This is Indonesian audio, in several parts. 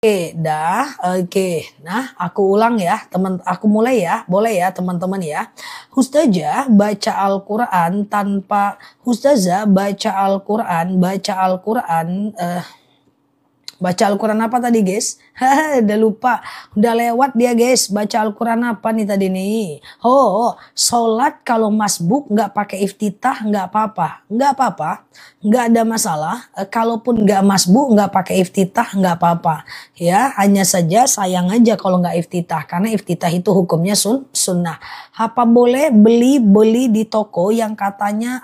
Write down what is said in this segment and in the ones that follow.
Oke, dah. Oke. Nah, aku ulang ya, aku mulai ya. Boleh ya, teman-teman ya. Ustazah baca Al-Qur'an tanpa Ustazah baca Al-Qur'an baca Al-Quran apa tadi guys? Udah lupa. Udah lewat dia guys. Baca Al-Quran apa nih tadi nih? Sholat kalau masbuk nggak pakai iftitah nggak apa-apa. Nggak apa-apa. Nggak ada masalah. Kalaupun nggak masbuk nggak pakai iftitah nggak apa-apa. Ya, hanya saja sayang aja kalau nggak iftitah. Karena iftitah itu hukumnya sunnah. Apa boleh beli-beli di toko yang katanya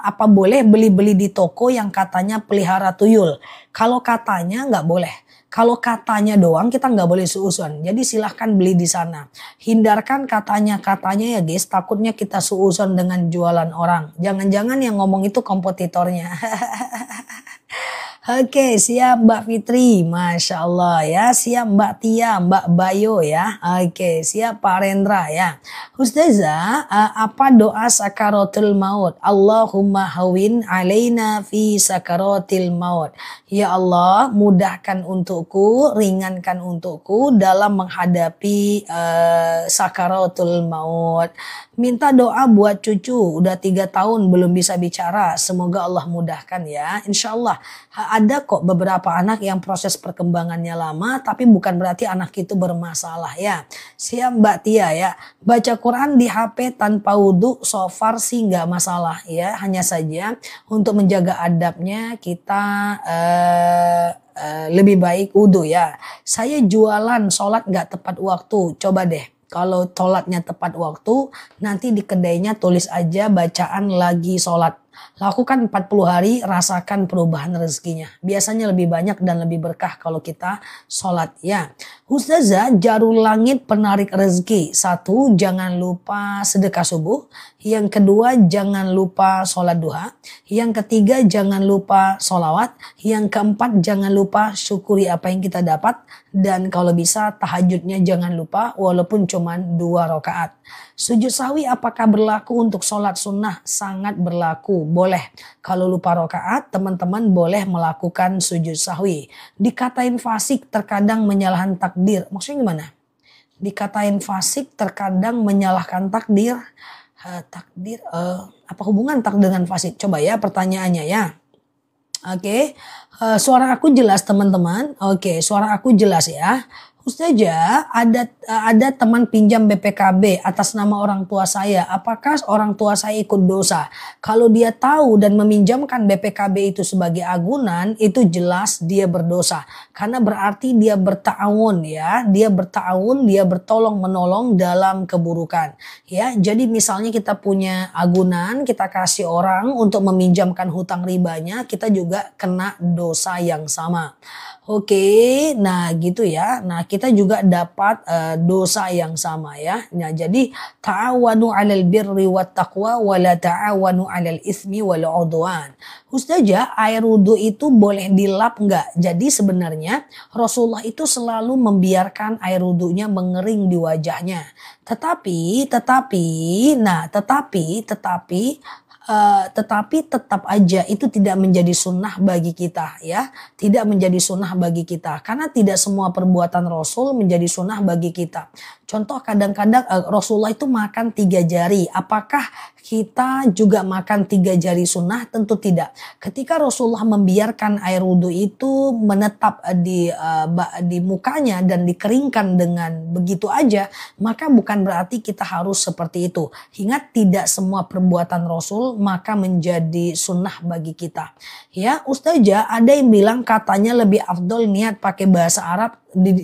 pelihara tuyul? Kalau katanya nggak boleh. Kalau katanya doang kita nggak boleh suuzon. Jadi silahkan beli di sana. Hindarkan katanya ya guys. Takutnya kita suuzon dengan jualan orang. Jangan-jangan yang ngomong itu kompetitornya. Oke, siap Mbak Fitri, Masya Allah ya. Siap Mbak Tia, Mbak Bayo ya. Oke, siap Pak Rendra ya. Ustazah, apa doa sakaratul maut? Allahumma hawin alaina fi sakaratil maut. Ya Allah, mudahkan untukku, ringankan untukku dalam menghadapi sakaratul maut. Minta doa buat cucu, udah 3 tahun belum bisa bicara. Semoga Allah mudahkan ya. Insya Allah ada kok beberapa anak yang proses perkembangannya lama, tapi bukan berarti anak itu bermasalah ya. Siap Mbak Tia ya. Baca Quran di HP tanpa wudhu so far sih nggak masalah ya. Hanya saja untuk menjaga adabnya kita lebih baik wudhu ya. Saya jualan sholat nggak tepat waktu. Coba deh. Kalau sholatnya tepat waktu, nanti di kedainya tulis aja bacaan lagi sholat. Lakukan 40 hari, rasakan perubahan rezekinya. Biasanya lebih banyak dan lebih berkah kalau kita sholat ya. Ustazah, jarum langit penarik rezeki. 1, jangan lupa sedekah subuh. Yang kedua, jangan lupa sholat duha. Yang ketiga, jangan lupa sholawat. Yang keempat, jangan lupa syukuri apa yang kita dapat. Dan kalau bisa tahajudnya jangan lupa walaupun cuma 2 rakaat. Sujud sahwi apakah berlaku untuk sholat sunnah? Sangat berlaku. Boleh. Kalau lupa rakaat, teman-teman boleh melakukan sujud sahwi. Dikatain fasik terkadang menyalahkan takdir. Maksudnya gimana? Dikatain fasik terkadang menyalahkan takdir. Apa hubungan takdir dengan fasik? Coba ya pertanyaannya ya. Oke, suara aku jelas teman-teman. Oke, suara aku jelas ya. Ustazah, ada teman pinjam BPKB atas nama orang tua saya. Apakah orang tua saya ikut dosa? Kalau dia tahu dan meminjamkan BPKB itu sebagai agunan, itu jelas dia berdosa. Karena berarti dia berta'awun ya. Dia berta'awun, dia bertolong menolong dalam keburukan. Ya, jadi misalnya kita punya agunan, kita kasih orang untuk meminjamkan hutang ribanya, kita juga kena dosa yang sama. Oke, nah gitu ya. Nah kita juga dapat dosa yang sama ya. Nah jadi ta'awanu 'alal birri wat taqwa wa la ta'awanu 'alal itsmi wal 'udwan. Ustazah, air wudhu itu boleh dilap enggak? Jadi sebenarnya Rasulullah itu selalu membiarkan air wudhunya mengering di wajahnya. Tetapi tetap aja itu tidak menjadi sunnah bagi kita ya. Tidak menjadi sunnah bagi kita. Karena tidak semua perbuatan Rasul menjadi sunnah bagi kita. Contoh kadang-kadang Rasulullah itu makan 3 jari. Apakah kita juga makan 3 jari sunnah? Tentu tidak. Ketika Rasulullah membiarkan air wudhu itu menetap di mukanya dan dikeringkan dengan begitu aja, maka bukan berarti kita harus seperti itu. Ingat, tidak semua perbuatan Rasul maka menjadi sunnah bagi kita. Ya, Ustazah, ada yang bilang katanya lebih afdol niat pakai bahasa Arab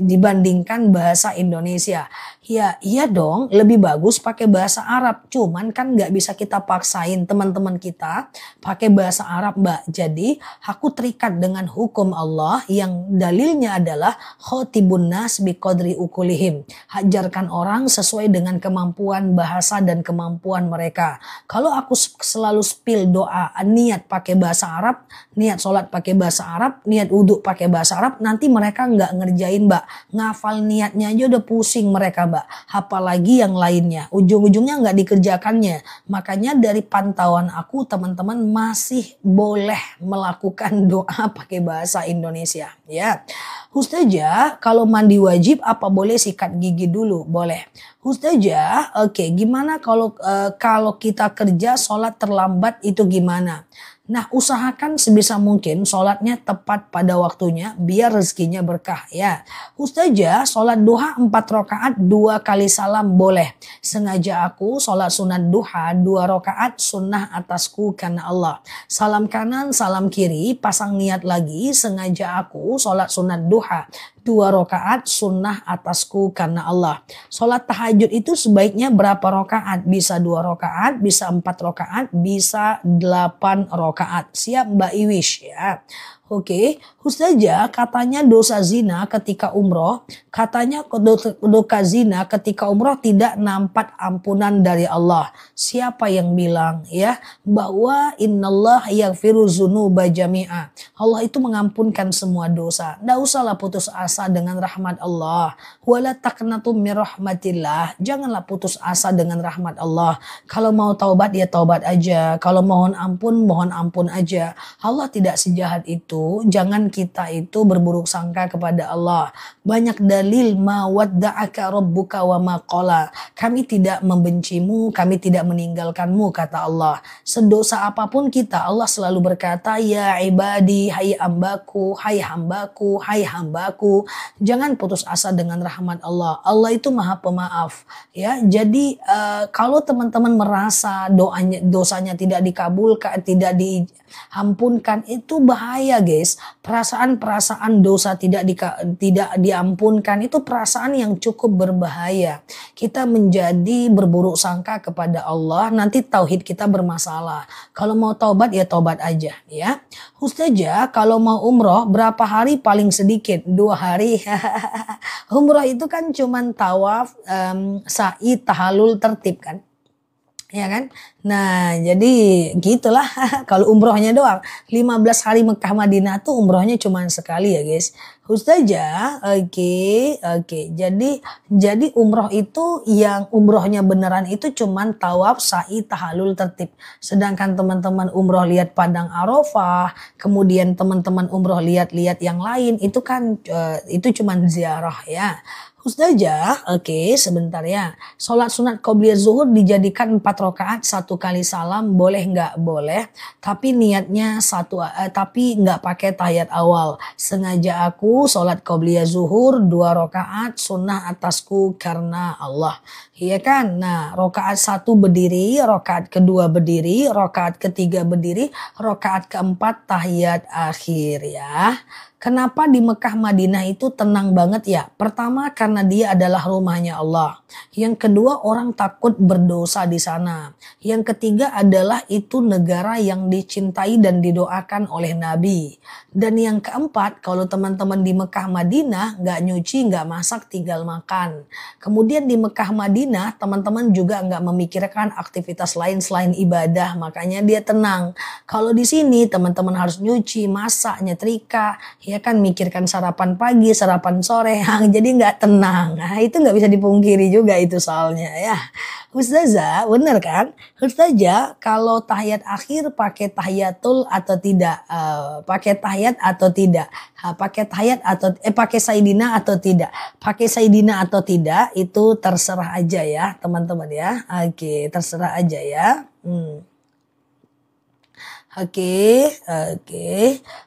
dibandingkan bahasa Indonesia. Ya, iya dong, lebih bagus pakai bahasa Arab. Cuman kan nggak bisa kita paksain teman-teman kita pakai bahasa Arab, Mbak. Jadi, aku terikat dengan hukum Allah yang dalilnya adalah khotibun nas biqadri ukulihim. Ajarkan orang sesuai dengan kemampuan bahasa dan kemampuan mereka. Kalau aku selalu spill doa, niat pakai bahasa Arab, niat sholat pakai bahasa Arab, niat wudhu pakai bahasa Arab, nanti mereka nggak ngerjain kerjain Mbak. Ngafal niatnya aja udah pusing mereka Mbak. Apalagi yang lainnya. Ujung-ujungnya nggak dikerjakannya. Makanya dari pantauan aku teman-teman masih boleh melakukan doa pakai bahasa Indonesia. Ya. Ustazah, kalau mandi wajib apa boleh sikat gigi dulu? Boleh. Ustazah, oke, gimana kalau kita kerja sholat terlambat itu gimana? Nah, usahakan sebisa mungkin sholatnya tepat pada waktunya biar rezekinya berkah ya. Ustazah, sholat duha 4 rakaat 2 kali salam boleh. Sengaja aku sholat sunat duha 2 rakaat sunnah atasku karena Allah. Salam kanan, salam kiri, pasang niat lagi. Sengaja aku sholat sunat duha 2 rakaat sunnah atasku karena Allah. Sholat tahajud itu sebaiknya berapa rakaat? Bisa 2 rakaat, bisa 4 rakaat, bisa 8 rakaat. Siap Mbak Iwish ya. Oke, Ustazah katanya dosa zina ketika umroh, katanya dosa zina ketika umroh tidak nampak ampunan dari Allah. Siapa yang bilang ya bahwa innallah yaghfiru dzunuba jami'a. Allah itu mengampunkan semua dosa. Nggak usahlah putus asa dengan rahmat Allah. Wala taqnatu min rahmatillah. Janganlah putus asa dengan rahmat Allah. Kalau mau taubat ya taubat aja. Kalau mohon ampun aja. Allah tidak sejahat itu. Jangan kita itu berburuk sangka kepada Allah. Banyak dalil ma wadda'aka rabbuka wa ma qala. Kami tidak membencimu, kami tidak meninggalkanmu kata Allah. Sedosa apapun kita, Allah selalu berkata ya ibadi, hai hambaku, hai hambaku, hai hambaku. Jangan putus asa dengan rahmat Allah. Allah itu Maha Pemaaf ya. Jadi kalau teman-teman merasa dosanya tidak dikabulkan, tidak diampunkan, itu bahaya guys. Perasaan dosa tidak diampunkan itu perasaan yang cukup berbahaya. Kita menjadi berburuk sangka kepada Allah, nanti tauhid kita bermasalah. Kalau mau taubat ya taubat aja ya. Ustazah, kalau mau umroh berapa hari paling sedikit? 2 hari. Umroh itu kan cuman tawaf, sa'i, tahalul, tertib kan. Ya kan? Nah, jadi gitulah kalau umrohnya doang. 15 hari Mekah Madinah tuh umrohnya cuma sekali ya, guys. Ustazah, oke. Jadi umroh itu yang umrohnya beneran itu cuman tawaf, sa'i, tahalul, tertib. Sedangkan teman-teman umroh lihat padang Arafah, kemudian teman-teman umroh lihat-lihat yang lain, itu kan itu cuman ziarah ya. Ustazah, oke, sebentar ya. Sholat sunat qobliyah zuhur dijadikan 4 rakaat 1 kali salam, boleh nggak? Boleh. Tapi niatnya tapi nggak pakai tahiyat awal. Sengaja aku sholat qobliyah zuhur 2 rakaat sunnah atasku karena Allah. Iya kan? Nah, rakaat 1 berdiri, rakaat kedua berdiri, rakaat ketiga berdiri, rakaat keempat tahiyat akhir ya. Kenapa di Mekah Madinah itu tenang banget ya? Pertama karena dia adalah rumahnya Allah. Yang kedua orang takut berdosa di sana. Yang ketiga adalah itu negara yang dicintai dan didoakan oleh Nabi. Dan yang keempat kalau teman-teman di Mekah Madinah nggak nyuci, nggak masak, tinggal makan. Kemudian di Mekah Madinah teman-teman juga nggak memikirkan aktivitas lain selain ibadah. Makanya dia tenang. Kalau di sini teman-teman harus nyuci, masak, nyetrika. Ya kan mikirkan sarapan pagi, sarapan sore, jadi nggak tenang. Nah, itu nggak bisa dipungkiri juga itu soalnya ya. Ustazah, bener kan? Ustazah, kalau tahiyat akhir pakai tahiyatul atau tidak? Pakai tahiyat atau tidak? Pakai tahiyat atau pakai sayyidina atau tidak? Pakai sayyidina atau tidak itu terserah aja ya, teman-teman ya. Oke, terserah aja ya. Oke.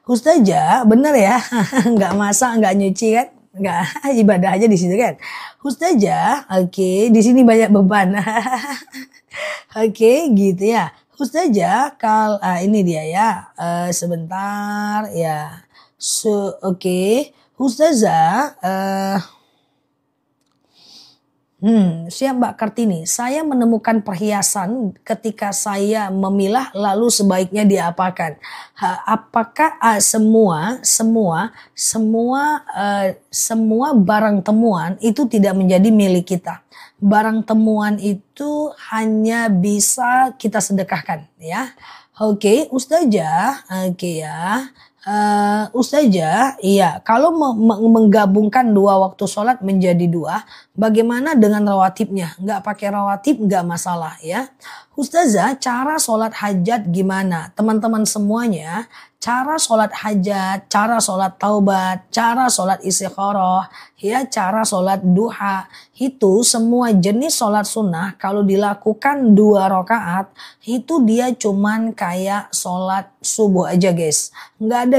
Ustazah, bener ya? Nggak masak, nggak nyuci kan? Nggak, ibadah aja di situ kan? Ustazah, oke, di sini banyak beban. Oke, gitu ya. Ustazah, ini dia ya. Sebentar ya. Oke. Ustazah, siap Mbak Kartini. Saya menemukan perhiasan ketika saya memilah lalu sebaiknya diapakan? Apakah semua barang temuan itu tidak menjadi milik kita? Barang temuan itu hanya bisa kita sedekahkan ya. Oke, Ustazah. Oke ya. Ustazah, iya, kalau menggabungkan dua waktu sholat menjadi dua, bagaimana dengan rawatibnya? Nggak pakai rawatib nggak masalah ya. Ustazah, cara sholat hajat gimana? Teman-teman semuanya, cara sholat hajat, cara sholat taubat, cara sholat istikharah, ya, cara sholat duha, itu semua jenis sholat sunnah kalau dilakukan 2 rakaat, itu dia cuman kayak sholat subuh aja guys. Nggak ada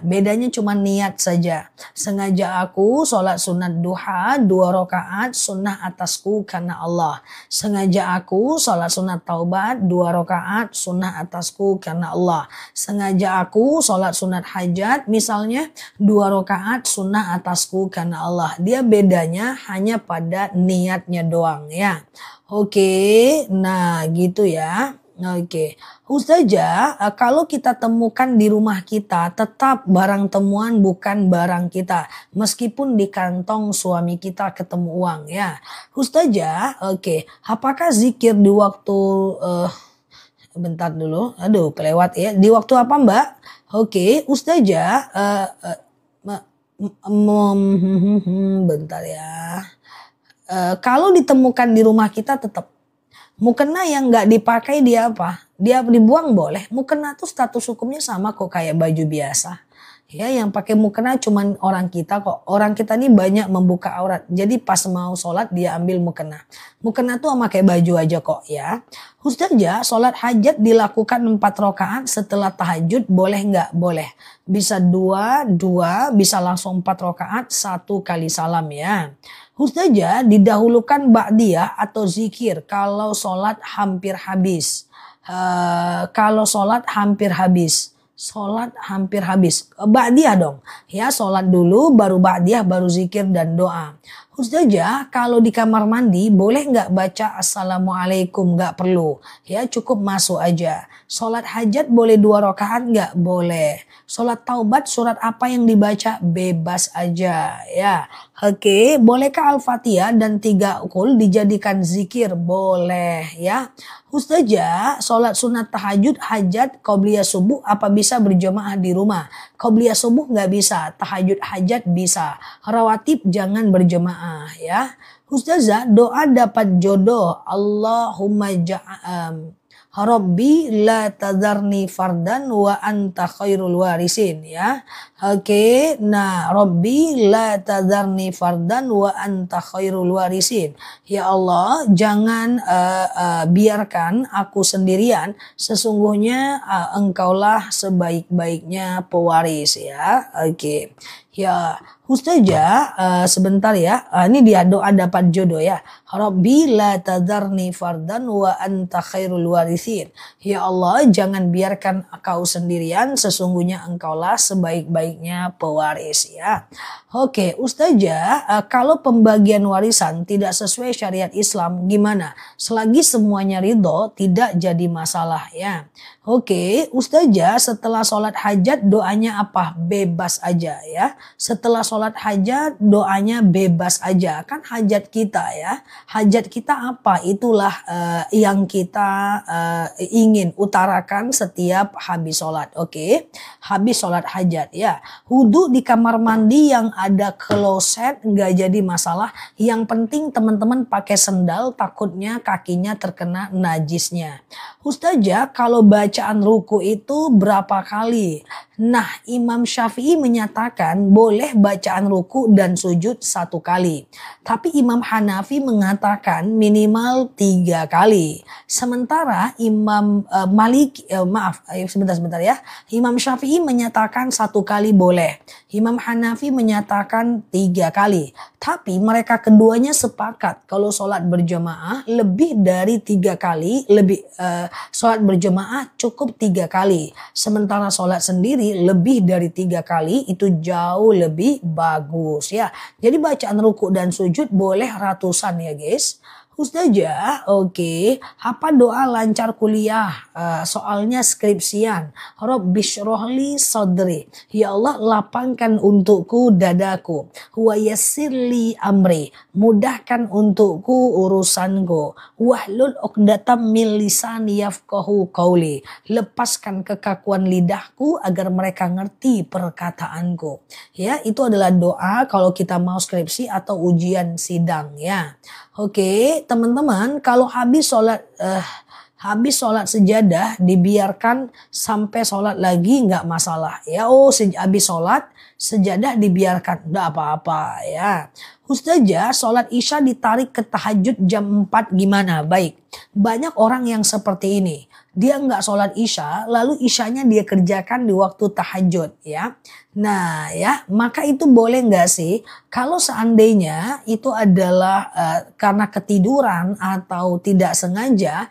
bedanya cuma niat saja. Sengaja aku sholat sunat duha 2 rakaat sunnah atasku karena Allah. Sengaja aku sholat sunat taubat 2 rakaat sunnah atasku karena Allah. Sengaja aku sholat sunat hajat misalnya 2 rakaat sunnah atasku karena Allah. Dia bedanya hanya pada niatnya doang ya. Oke, nah gitu ya. Oke, Ustazah, kalau kita temukan di rumah kita tetap barang temuan bukan barang kita. Meskipun di kantong suami kita ketemu uang ya. Ustazah, oke, apakah zikir di waktu bentar dulu, aduh kelewat ya. Di waktu apa Mbak? Oke, Ustazah, bentar ya. Kalau ditemukan di rumah kita tetap. Mukena yang nggak dipakai dia apa? Dia dibuang boleh. Mukena tuh status hukumnya sama kok kayak baju biasa. Ya, yang pakai mukena cuman orang kita kok. Orang kita nih banyak membuka aurat. Jadi pas mau sholat dia ambil mukena. Mukena tuh sama kayak baju aja kok ya. Ustazah, sholat hajat dilakukan 4 rakaat setelah tahajud boleh nggak? Boleh. Bisa 2, bisa langsung 4 rakaat 1 kali salam ya. Ustazah, didahulukan ba'diyah atau zikir kalau sholat hampir habis. Kalau sholat hampir habis. Sholat hampir habis. Ba'diyah dong. Ya, sholat dulu baru ba'diyah baru zikir dan doa. Ustazah, kalau di kamar mandi boleh nggak baca assalamualaikum? Nggak perlu. Ya, cukup masuk aja. Sholat hajat boleh 2 rakaat nggak? Boleh. Sholat taubat surat apa yang dibaca? Bebas aja ya. Oke, bolehkah Al-Fatihah dan 3 ukul dijadikan zikir? Boleh ya. Ustazah, sholat sunat tahajud, hajat, qobliyah subuh apa bisa berjamaah di rumah? Qobliyah subuh nggak bisa, tahajud hajat bisa. Rawatib jangan berjamaah ya. Ustazah, doa dapat jodoh. Allahumma Rabbi la tadarni fardan wa anta khairul warisin ya. Oke, nah Rabbi la tadarni fardan wa anta khairul warisin. Ya Allah, jangan biarkan aku sendirian, sesungguhnya engkaulah sebaik-baiknya pewaris ya. Oke. Ya, Ustazah, sebentar ya. Ini dia doa dapat jodoh ya. Rabbi la tadarni fardan wa anta khairul warithin. Ya Allah, jangan biarkan kau sendirian, sesungguhnya engkaulah sebaik-baiknya pewaris ya. Oke, Ustazah, kalau pembagian warisan tidak sesuai syariat Islam gimana? Selagi semuanya ridho, tidak jadi masalah ya. Oke, Ustazah, setelah sholat hajat doanya apa? Bebas aja ya. Setelah sholat hajat doanya bebas aja. Kan hajat kita ya. Hajat kita apa? Itulah yang kita ingin utarakan setiap habis sholat. Oke, habis sholat hajat ya. Wudhu di kamar mandi yang ada kloset nggak jadi masalah. Yang penting teman-teman pakai sendal, takutnya kakinya terkena najisnya. Ustazah, kalau bacaan ruku itu berapa kali? Nah, Imam Syafi'i menyatakan boleh bacaan ruku dan sujud 1 kali. Tapi Imam Hanafi mengatakan minimal 3 kali. Sementara Imam sebentar ya. Imam Syafi'i menyatakan 1 kali boleh. Imam Hanafi menyatakan 3 kali. Tapi mereka keduanya sepakat kalau sholat berjamaah lebih dari 3 kali, sholat berjamaah cukup 3 kali. Sementara sholat sendiri lebih dari 3 kali itu jauh lebih bagus ya. Jadi bacaan ruku dan sujud boleh ratusan ya guys. Ustazah, oke. Apa doa lancar kuliah? Soalnya skripsian. Rabbishrohli sodri. Ya Allah, lapangkan untukku dadaku. Wa yassirli amri. Mudahkan untukku urusanku. Wahlul uqdatam min lisani yafqahu qauli. Lepaskan kekakuan lidahku agar mereka ngerti perkataanku. Ya, itu adalah doa kalau kita mau skripsi atau ujian sidang ya. Oke, teman-teman, kalau habis sholat sejadah dibiarkan sampai sholat lagi nggak masalah ya. Habis sholat sejadah dibiarkan nggak apa-apa ya. Ustazah, sholat isya ditarik ke tahajud jam 4 gimana? Baik, banyak orang yang seperti ini. Dia nggak sholat isya, lalu isyanya dia kerjakan di waktu tahajud ya. Nah ya, maka itu boleh nggak sih? Kalau seandainya itu adalah karena ketiduran atau tidak sengaja,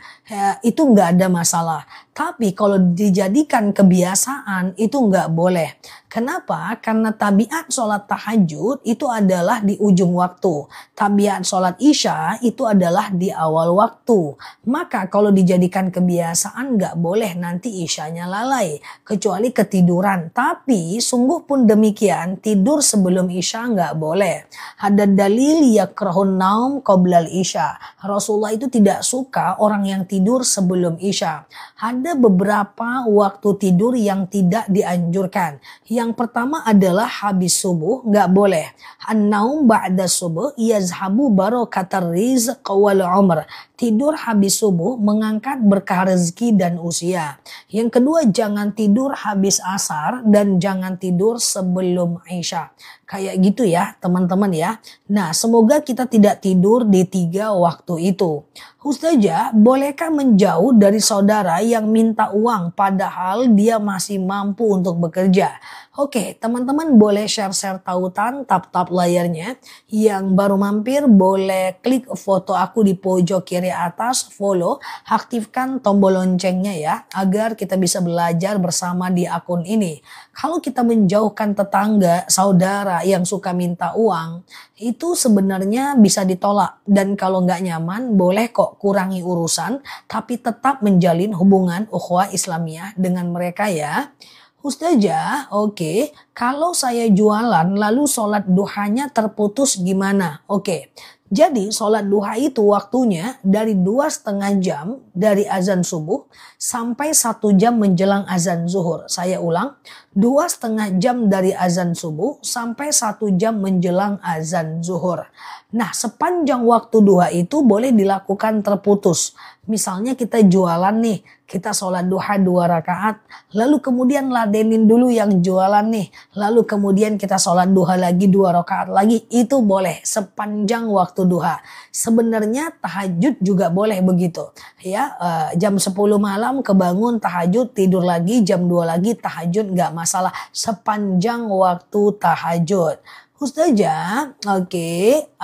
itu nggak ada masalah. Tapi kalau dijadikan kebiasaan itu nggak boleh. Kenapa? Karena tabiat sholat tahajud itu adalah di ujung waktu. Tabiat sholat isya itu adalah di awal waktu. Maka kalau dijadikan kebiasaan nggak boleh nanti isyanya lalai. Kecuali ketiduran. Tapi sungguh pun demikian, tidur sebelum isya nggak boleh. Ada dalil yakrahun naum qoblal isya. Rasulullah itu tidak suka orang yang tidur sebelum isya. Ada beberapa waktu tidur yang tidak dianjurkan. Yang pertama adalah habis subuh, nggak boleh. An-naum ba'da subuh yazhabu barakatar rizq wal umr. Tidur habis subuh mengangkat berkah rezeki dan usia. Yang kedua, jangan tidur habis asar dan jangan tidur sebelum isya. Kayak gitu ya teman-teman ya. Nah, semoga kita tidak tidur di 3 waktu itu. Ustazah, bolehkah menjauh dari saudara yang minta uang padahal dia masih mampu untuk bekerja? Oke, teman-teman boleh share-share tautan, tap-tap layarnya. Yang baru mampir boleh klik foto aku di pojok kiri atas, follow, aktifkan tombol loncengnya ya, agar kita bisa belajar bersama di akun ini. Kalau kita menjauhkan tetangga, saudara yang suka minta uang, itu sebenarnya bisa ditolak. Dan kalau nggak nyaman, boleh kok kurangi urusan, tapi tetap menjalin hubungan ukhuwah Islamiyah dengan mereka ya. Ustazah, oke. Kalau saya jualan lalu sholat duhanya terputus gimana? Oke. Jadi sholat duha itu waktunya dari 2,5 jam dari azan subuh sampai 1 jam menjelang azan zuhur. Saya ulang, 2,5 jam dari azan subuh sampai 1 jam menjelang azan zuhur. Nah, sepanjang waktu duha itu boleh dilakukan terputus. Misalnya kita jualan nih, kita sholat duha 2 rakaat, lalu kemudian ladenin dulu yang jualan nih, lalu kemudian kita sholat duha lagi 2 rakaat lagi, itu boleh sepanjang waktu duha. Sebenarnya tahajud juga boleh begitu. Ya, jam 10 malam kebangun tahajud, tidur lagi jam 2 lagi tahajud, nggak masalah sepanjang waktu tahajud. Ustazah, oke,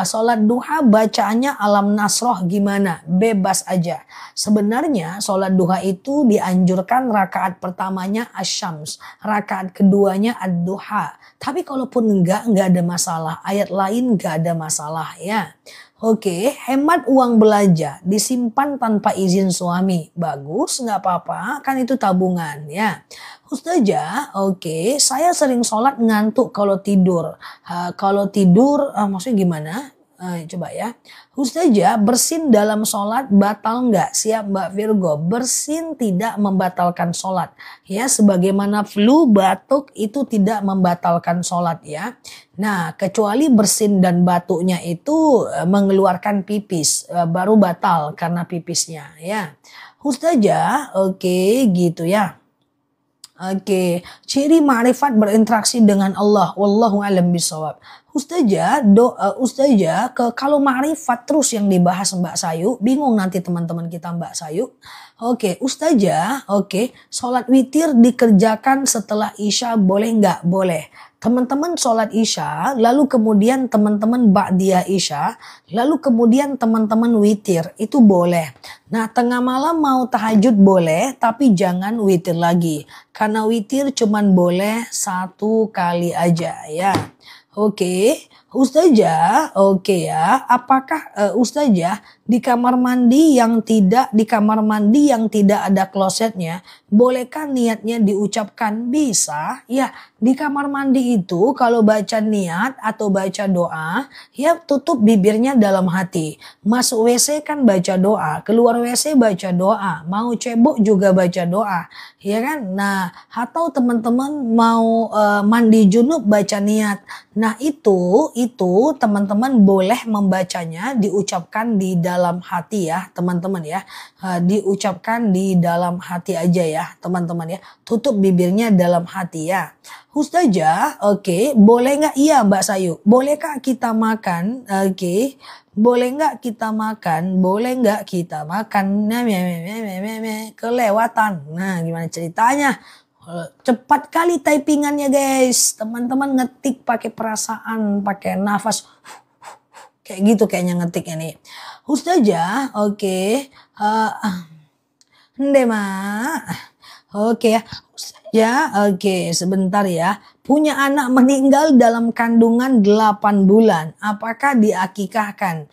sholat duha bacaannya alam nasroh gimana? Bebas aja. Sebenarnya sholat duha itu dianjurkan rakaat pertamanya asyams, rakaat keduanya ad-duha. Tapi kalaupun enggak ada masalah. Ayat lain enggak ada masalah ya. Oke, hemat uang belanja, disimpan tanpa izin suami. Bagus, nggak apa-apa, kan itu tabungan ya. Ustazah, oke, saya sering sholat ngantuk kalau tidur. Kalau tidur, maksudnya gimana? Coba ya. Ustazah, bersin dalam sholat batal nggak? Siap Mbak Virgo, bersin tidak membatalkan sholat. Ya, sebagaimana flu, batuk itu tidak membatalkan sholat ya. Nah, kecuali bersin dan batuknya itu mengeluarkan pipis, baru batal karena pipisnya ya. Ustazah, oke gitu ya. Oke, ciri ma'rifat berinteraksi dengan Allah. Wallahu a'lam bishawab. Ustazah, kalau ma'rifat terus yang dibahas Mbak Sayu, bingung nanti teman-teman kita Mbak Sayu. Oke, Ustazah, oke, sholat witir dikerjakan setelah isya boleh nggak? Boleh. Teman-teman sholat isya, lalu kemudian teman-teman ba'diyah isya, lalu kemudian teman-teman witir, itu boleh. Nah, tengah malam mau tahajud boleh, tapi jangan witir lagi. Karena witir cuman boleh 1 kali aja ya. Oke, Ustazah, oke ya. Apakah Ustazah di kamar mandi yang tidak ada klosetnya, bolehkah niatnya diucapkan? Bisa. Ya, di kamar mandi itu kalau baca niat atau baca doa, ya tutup bibirnya dalam hati. Masuk WC kan baca doa, keluar WC baca doa, mau cebok juga baca doa, ya kan? Nah, atau teman-teman mau mandi junub baca niat. Nah, itu teman-teman boleh membacanya diucapkan di dalam hati ya, teman-teman ya. Diucapkan di dalam hati aja ya, teman-teman ya. Tutup bibirnya dalam hati ya. Ustazah, oke, boleh nggak? Iya, Mbak Sayu. Bolehkah kita makan? Oke. Boleh nggak kita makan? Boleh nggak kita makan? Kelewatan. Nah, gimana ceritanya? Cepat kali typingannya guys. Teman-teman ngetik pakai perasaan, pakai nafas. Kayak gitu kayaknya ngetiknya nih. Ustazah, oke. Ndema. Oke ya. Ya, oke, sebentar ya. Punya anak meninggal dalam kandungan 8 bulan. Apakah diakikahkan?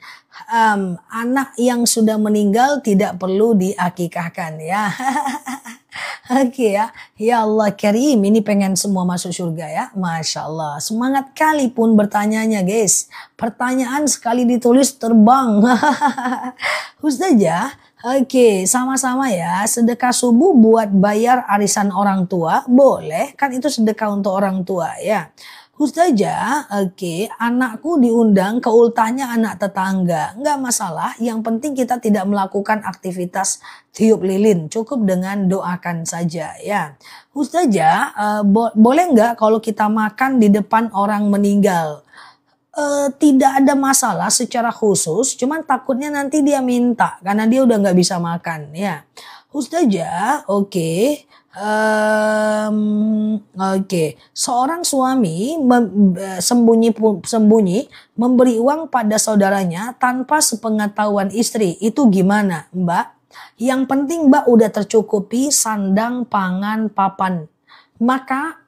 Anak yang sudah meninggal tidak perlu diakikahkan ya. Oke ya. Ya Allah Karim, ini pengen semua masuk surga ya. Masya Allah. Semangat kali pun bertanyanya guys. Pertanyaan sekali ditulis terbang. Ustazah, oke, sama-sama ya. Sedekah subuh buat bayar arisan orang tua, boleh? Kan itu sedekah untuk orang tua ya. Ustazah, oke, anakku diundang ke ultahnya anak tetangga. Nggak masalah, yang penting kita tidak melakukan aktivitas tiup lilin. Cukup dengan doakan saja ya. Ustazah, boleh nggak kalau kita makan di depan orang meninggal? Tidak ada masalah secara khusus, cuman takutnya nanti dia minta karena dia udah nggak bisa makan ya. Ustazah, oke. Oke. Seorang suami sembunyi memberi uang pada saudaranya tanpa sepengetahuan istri. Itu gimana, Mbak? Yang penting Mbak udah tercukupi sandang, pangan, papan. Maka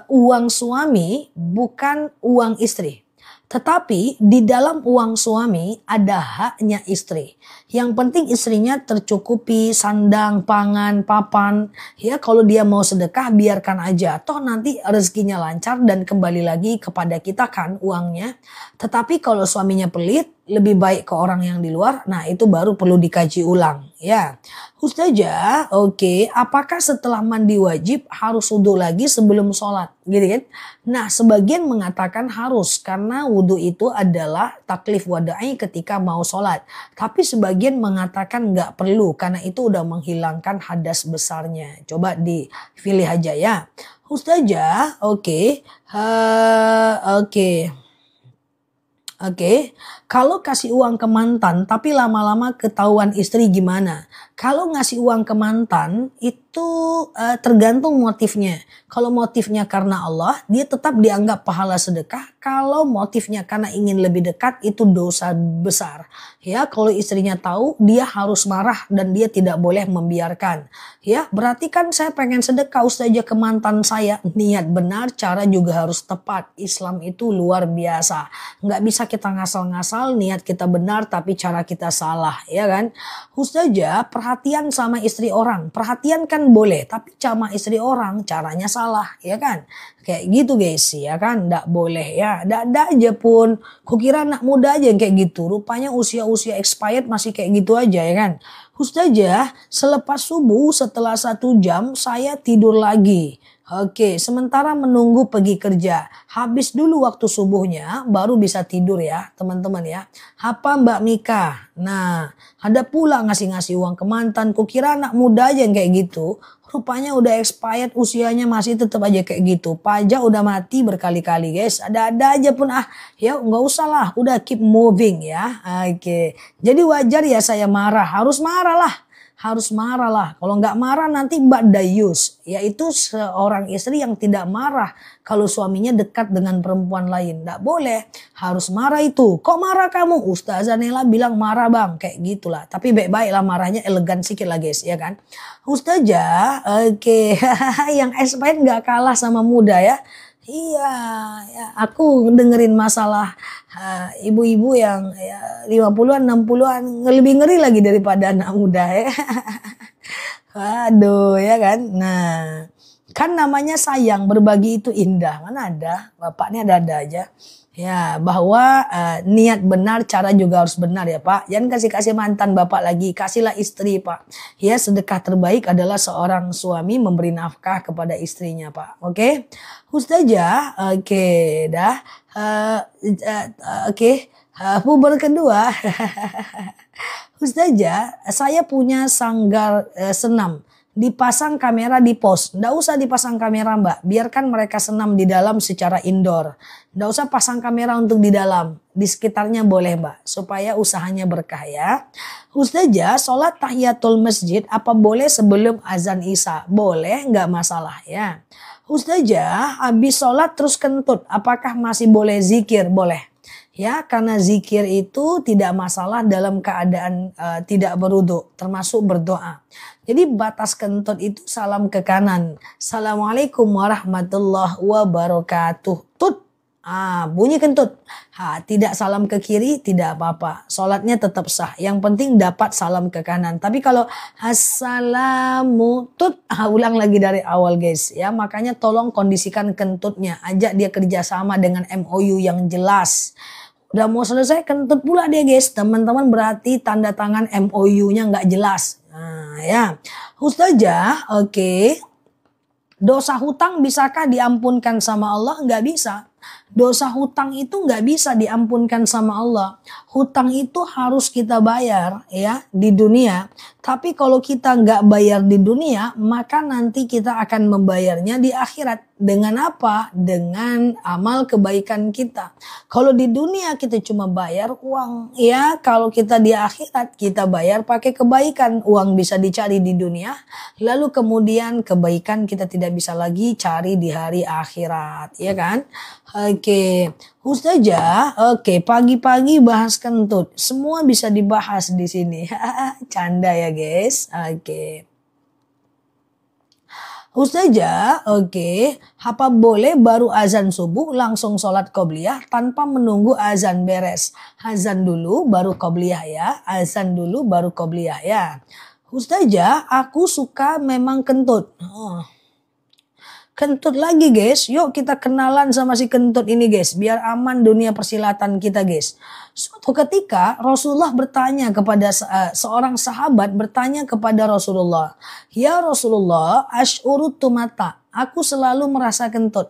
uang suami bukan uang istri. Tetapi di dalam uang suami ada haknya istri. Yang penting istrinya tercukupi sandang, pangan, papan. Ya kalau dia mau sedekah biarkan aja. Toh nanti rezekinya lancar dan kembali lagi kepada kita kan uangnya. Tetapi kalau suaminya pelit, lebih baik ke orang yang di luar. Nah itu baru perlu dikaji ulang ya. Ustazah, oke, apakah setelah mandi wajib harus wudhu lagi sebelum sholat? Gitu kan? Nah, sebagian mengatakan harus karena wudhu itu adalah taklif wada'i ketika mau sholat. Tapi sebagian mengatakan nggak perlu karena itu udah menghilangkan hadas besarnya. Coba dipilih aja ya. Ustazah, oke. Oke, kalau kasih uang ke mantan tapi lama-lama ketahuan istri gimana? Kalau ngasih uang ke mantan itu tergantung motifnya. Kalau motifnya karena Allah, dia tetap dianggap pahala sedekah. Kalau motifnya karena ingin lebih dekat, itu dosa besar. Ya, kalau istrinya tahu, dia harus marah dan dia tidak boleh membiarkan. Ya, berarti kan saya pengen sedekah Ustazah ke mantan saya. Niat benar, cara juga harus tepat. Islam itu luar biasa. Nggak bisa kita ngasal-ngasal, niat kita benar tapi cara kita salah, ya kan? Ustazah, perhatian sama istri orang. Perhatian kan boleh, tapi sama istri orang caranya salah, ya kan? Kayak gitu guys, ya kan? Nggak boleh ya. Nggak aja pun. Kukira anak muda aja yang kayak gitu. Rupanya usia-usia expired masih kayak gitu aja, ya kan? Ustazah, selepas subuh setelah 1 jam saya tidur lagi. Oke, sementara menunggu pergi kerja. Habis dulu waktu subuhnya baru bisa tidur ya teman-teman ya. Apa Mbak Mika? Nah, ada pula ngasih-ngasih uang ke mantan. Kukira anak muda aja yang kayak gitu. Rupanya udah expired, usianya masih tetap aja kayak gitu. Pajak udah mati berkali-kali guys. Ada-ada aja pun ya nggak usah lah. Udah keep moving ya. Oke. Jadi wajar ya saya marah. Harus marah lah. Harus marah lah. Kalau nggak marah nanti Mbak Dayus. Yaitu seorang istri yang tidak marah kalau suaminya dekat dengan perempuan lain. Nggak boleh. Harus marah itu. Kok marah kamu? Ustazah Nela bilang marah bang. Kayak gitulah. Tapi baik-baik lah marahnya elegan sedikit lah guys. Ya kan? Ustazah. Oke. Yang expired nggak kalah sama muda ya. Iya, ya, aku dengerin masalah ibu-ibu yang ya, 50-an, 60-an, lebih ngeri lagi daripada anak muda ya. Waduh, ya kan. Nah, kan namanya sayang, berbagi itu indah. Mana ada, bapaknya ada aja. Ya, bahwa niat benar, cara juga harus benar ya Pak. Jangan kasih-kasih mantan Bapak lagi, kasihlah istri Pak. Ya, sedekah terbaik adalah seorang suami memberi nafkah kepada istrinya Pak. Oke, Ustazah, oke, dah. Oke, puber kedua. Ustazah, saya punya sanggar senam. Dipasang kamera di pos. Nggak usah dipasang kamera mbak. Biarkan mereka senam di dalam secara indoor. Nggak usah pasang kamera untuk di dalam. Di sekitarnya boleh mbak. Supaya usahanya berkah ya. Ustazah, sholat tahiyatul masjid apa boleh sebelum azan isya? Boleh, nggak masalah ya. Ustazah, habis sholat terus kentut. Apakah masih boleh zikir? Boleh. Ya, karena zikir itu tidak masalah dalam keadaan tidak berwudu, termasuk berdoa. Jadi batas kentut itu salam ke kanan. Assalamualaikum warahmatullahi wabarakatuh. Tut. Bunyi kentut. Tidak salam ke kiri tidak apa-apa. Sholatnya tetap sah. Yang penting dapat salam ke kanan. Tapi kalau assalamu tut, ulang lagi dari awal guys. Ya, makanya tolong kondisikan kentutnya. Ajak dia kerjasama dengan MOU yang jelas. Udah mau selesai kentut pula dia guys. Teman-teman berarti tanda tangan MOU-nya nggak jelas. Nah ya. Ustazah, oke. Dosa hutang bisakah diampunkan sama Allah? Nggak bisa. Dosa hutang itu nggak bisa diampunkan sama Allah. Hutang itu harus kita bayar ya di dunia. Tapi kalau kita nggak bayar di dunia, maka nanti kita akan membayarnya di akhirat. Dengan apa? Dengan amal kebaikan kita. Kalau di dunia kita cuma bayar uang. Ya, kalau kita di akhirat kita bayar pakai kebaikan. Uang bisa dicari di dunia. Lalu kemudian kebaikan kita tidak bisa lagi cari di hari akhirat. Ya kan? Oke. Ustazah, oke, pagi-pagi bahas kentut. Semua bisa dibahas di sini. Canda ya guys. Oke. Ustazah, oke, apa boleh baru azan subuh langsung sholat qobliyah tanpa menunggu azan beres? Azan dulu baru qobliyah ya, azan dulu baru qobliyah ya. Ustazah, aku suka memang kentut. Kentut lagi guys, yuk kita kenalan sama si kentut ini guys, biar aman dunia persilatan kita guys. Suatu ketika Rasulullah bertanya kepada seorang sahabat bertanya kepada Rasulullah, ya Rasulullah, ash'urutu mata, aku selalu merasa kentut.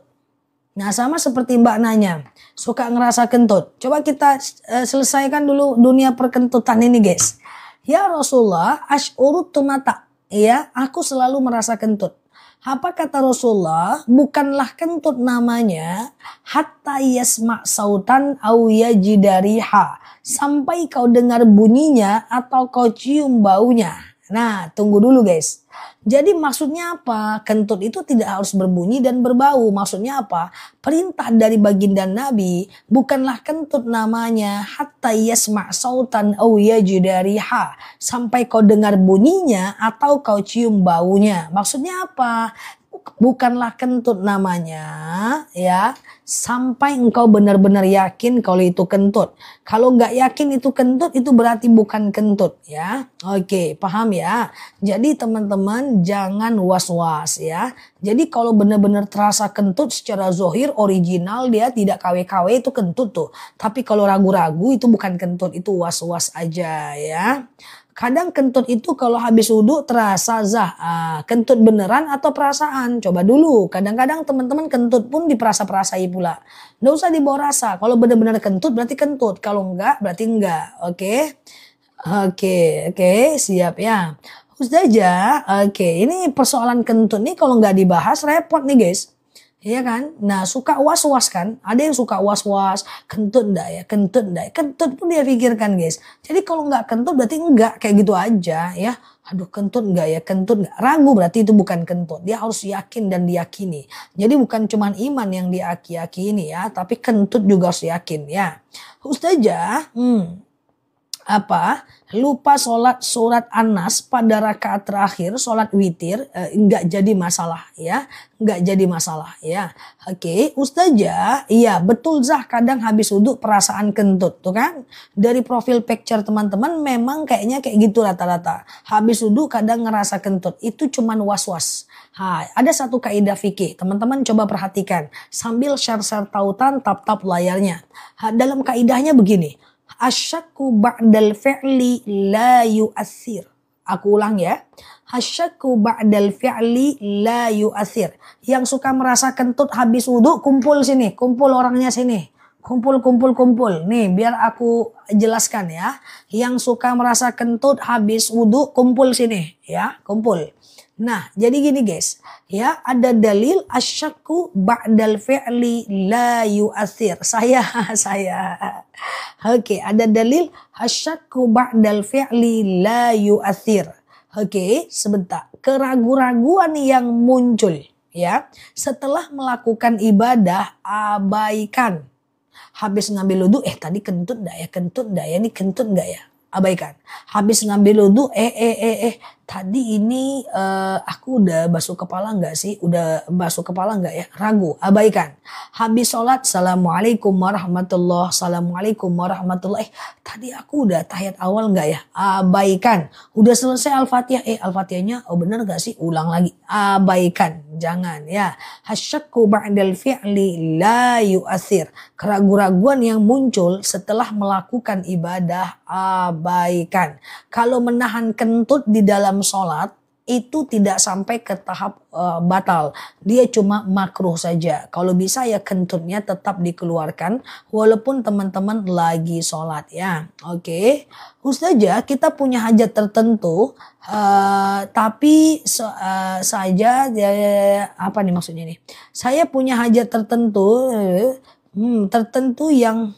Nah sama seperti mbak nanya, suka ngerasa kentut. Coba kita selesaikan dulu dunia perkentutan ini guys. Ya Rasulullah, ash'urutu mata, ya aku selalu merasa kentut. Apa kata Rasulullah? Bukanlah kentut namanya hatta yasma' sautan au yajidariha. Sampai kau dengar bunyinya atau kau cium baunya. Nah, tunggu dulu guys. Jadi maksudnya apa? Kentut itu tidak harus berbunyi dan berbau. Maksudnya apa? Perintah dari baginda Nabi, bukanlah kentut namanya hatta yasma' sautan au yajidariha. Sampai kau dengar bunyinya atau kau cium baunya. Maksudnya apa? Bukanlah kentut namanya ya sampai engkau benar-benar yakin kalau itu kentut. Kalau nggak yakin itu kentut itu berarti bukan kentut ya. Oke, paham ya. Jadi teman-teman jangan was-was ya. Jadi kalau benar-benar terasa kentut secara zohir original dia tidak KW-KW itu kentut tuh. Tapi kalau ragu-ragu itu bukan kentut, itu was-was aja ya. Kadang kentut itu kalau habis wudhu terasa kentut beneran atau perasaan. Coba dulu. Kadang-kadang teman-teman kentut pun diperasa-perasai pula. Nggak usah dibawa rasa. Kalau benar-benar kentut berarti kentut. Kalau enggak berarti enggak. Oke. Oke. Siap ya. Ustazah. Oke. Ini persoalan kentut nih kalau nggak dibahas repot nih guys. Iya kan? Nah suka was-was kan? Ada yang suka was-was, kentut enggak ya? Kentut enggak ya? Kentut pun dia pikirkan guys. Jadi kalau enggak kentut berarti enggak, kayak gitu aja ya. Aduh kentut enggak ya? Kentut enggak? Ragu berarti itu bukan kentut. Dia harus yakin dan diyakini. Jadi bukan cuma iman yang diyakini ya, tapi kentut juga harus yakin ya. Ustazah, apa lupa sholat surat An-Nas pada rakaat terakhir sholat witir, enggak jadi masalah ya, enggak jadi masalah ya. Oke, Ustazah, iya betul Zah, kadang habis wudhu perasaan kentut tuh kan, dari profil picture teman-teman memang kayaknya kayak gitu rata-rata, habis wudhu kadang ngerasa kentut, itu cuman was-was. Ada satu kaidah fikih, teman-teman coba perhatikan sambil share-share tautan, tap-tap layarnya. Dalam kaidahnya begini, asyakku ba'dal fi'li la yu'athir. Aku ulang ya. Asyakku ba'dal fi'li la yu'athir. Yang suka merasa kentut habis wudhu, kumpul sini. Kumpul orangnya sini. Kumpul. Nih biar aku jelaskan ya. Yang suka merasa kentut habis wudhu, kumpul sini. Ya, kumpul. Nah, jadi gini guys, ya ada dalil asyakku ba'dal fi'li la yu'athir. Saya. Oke, ada dalil asyakku ba'dal fi'li la yu'athir. Oke, sebentar. Keraguan-raguan yang muncul ya setelah melakukan ibadah, abaikan. Habis ngambil wudu, tadi kentut enggak ya, ini kentut enggak ya? Abaikan. Habis ngambil wudu, tadi ini aku udah basuh kepala enggak sih? Udah basuh kepala enggak ya? Ragu, abaikan. Habis sholat, Assalamualaikum warahmatullahi, Assalamualaikum warahmatullahi. Tadi aku udah tahiyat awal enggak ya? Abaikan. Udah selesai Al-Fatihah, Al-Fatihahnya benar enggak sih? Ulang lagi. Abaikan. Jangan ya. Hasyakku ba'dal fi'li la yu'athir. Keraguan-raguan yang muncul setelah melakukan ibadah, abaikan. Kalau menahan kentut di dalam sholat itu tidak sampai ke tahap batal, dia cuma makruh saja. Kalau bisa ya kentutnya tetap dikeluarkan walaupun teman-teman lagi sholat ya. Oke, Ustazah, kita punya hajat tertentu tapi saja apa nih maksudnya nih? Saya punya hajat tertentu tertentu yang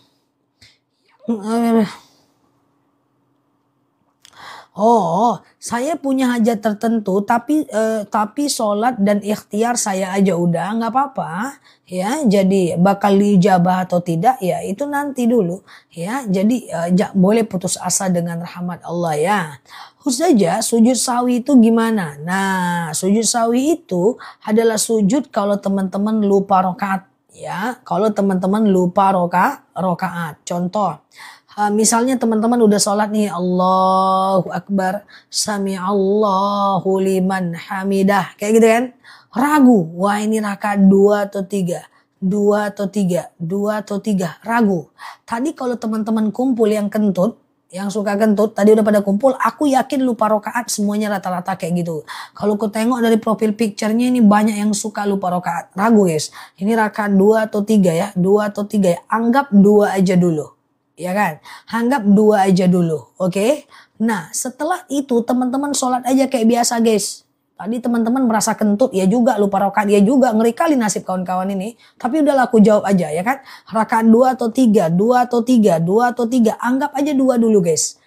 saya punya hajat tertentu tapi sholat dan ikhtiar saya aja udah nggak apa-apa ya. Jadi bakal diijabah atau tidak ya itu nanti dulu ya. Jadi boleh putus asa dengan rahmat Allah ya. Ustazah, sujud sawi itu gimana? Nah, sujud sawi itu adalah sujud kalau teman-teman lupa rokaat ya. Kalau teman-teman lupa rokaat. Contoh. Misalnya teman-teman udah sholat nih, Allahu Akbar, Sami'allahu liman hamidah, kayak gitu kan, ragu, wah ini rakaat 2 atau 3, ragu. Tadi kalau teman-teman kumpul yang kentut, yang suka kentut, tadi udah pada kumpul, aku yakin lupa rokaat semuanya rata-rata kayak gitu. Kalau ku tengok dari profil picture-nya ini banyak yang suka lupa rokaat, ragu guys, ini rakaat 2 atau 3 ya, 2 atau 3 ya, anggap 2 aja dulu. Ya kan, anggap 2 aja dulu, oke? Nah, setelah itu teman-teman sholat aja kayak biasa guys. Tadi teman-teman merasa kentut, ya juga lupa rakaat, ya juga, ngeri kali nasib kawan-kawan ini. Tapi udahlah aku jawab aja ya kan. Rakaat 2 atau 3, 2 atau 3, 2 atau 3, anggap aja 2 dulu guys.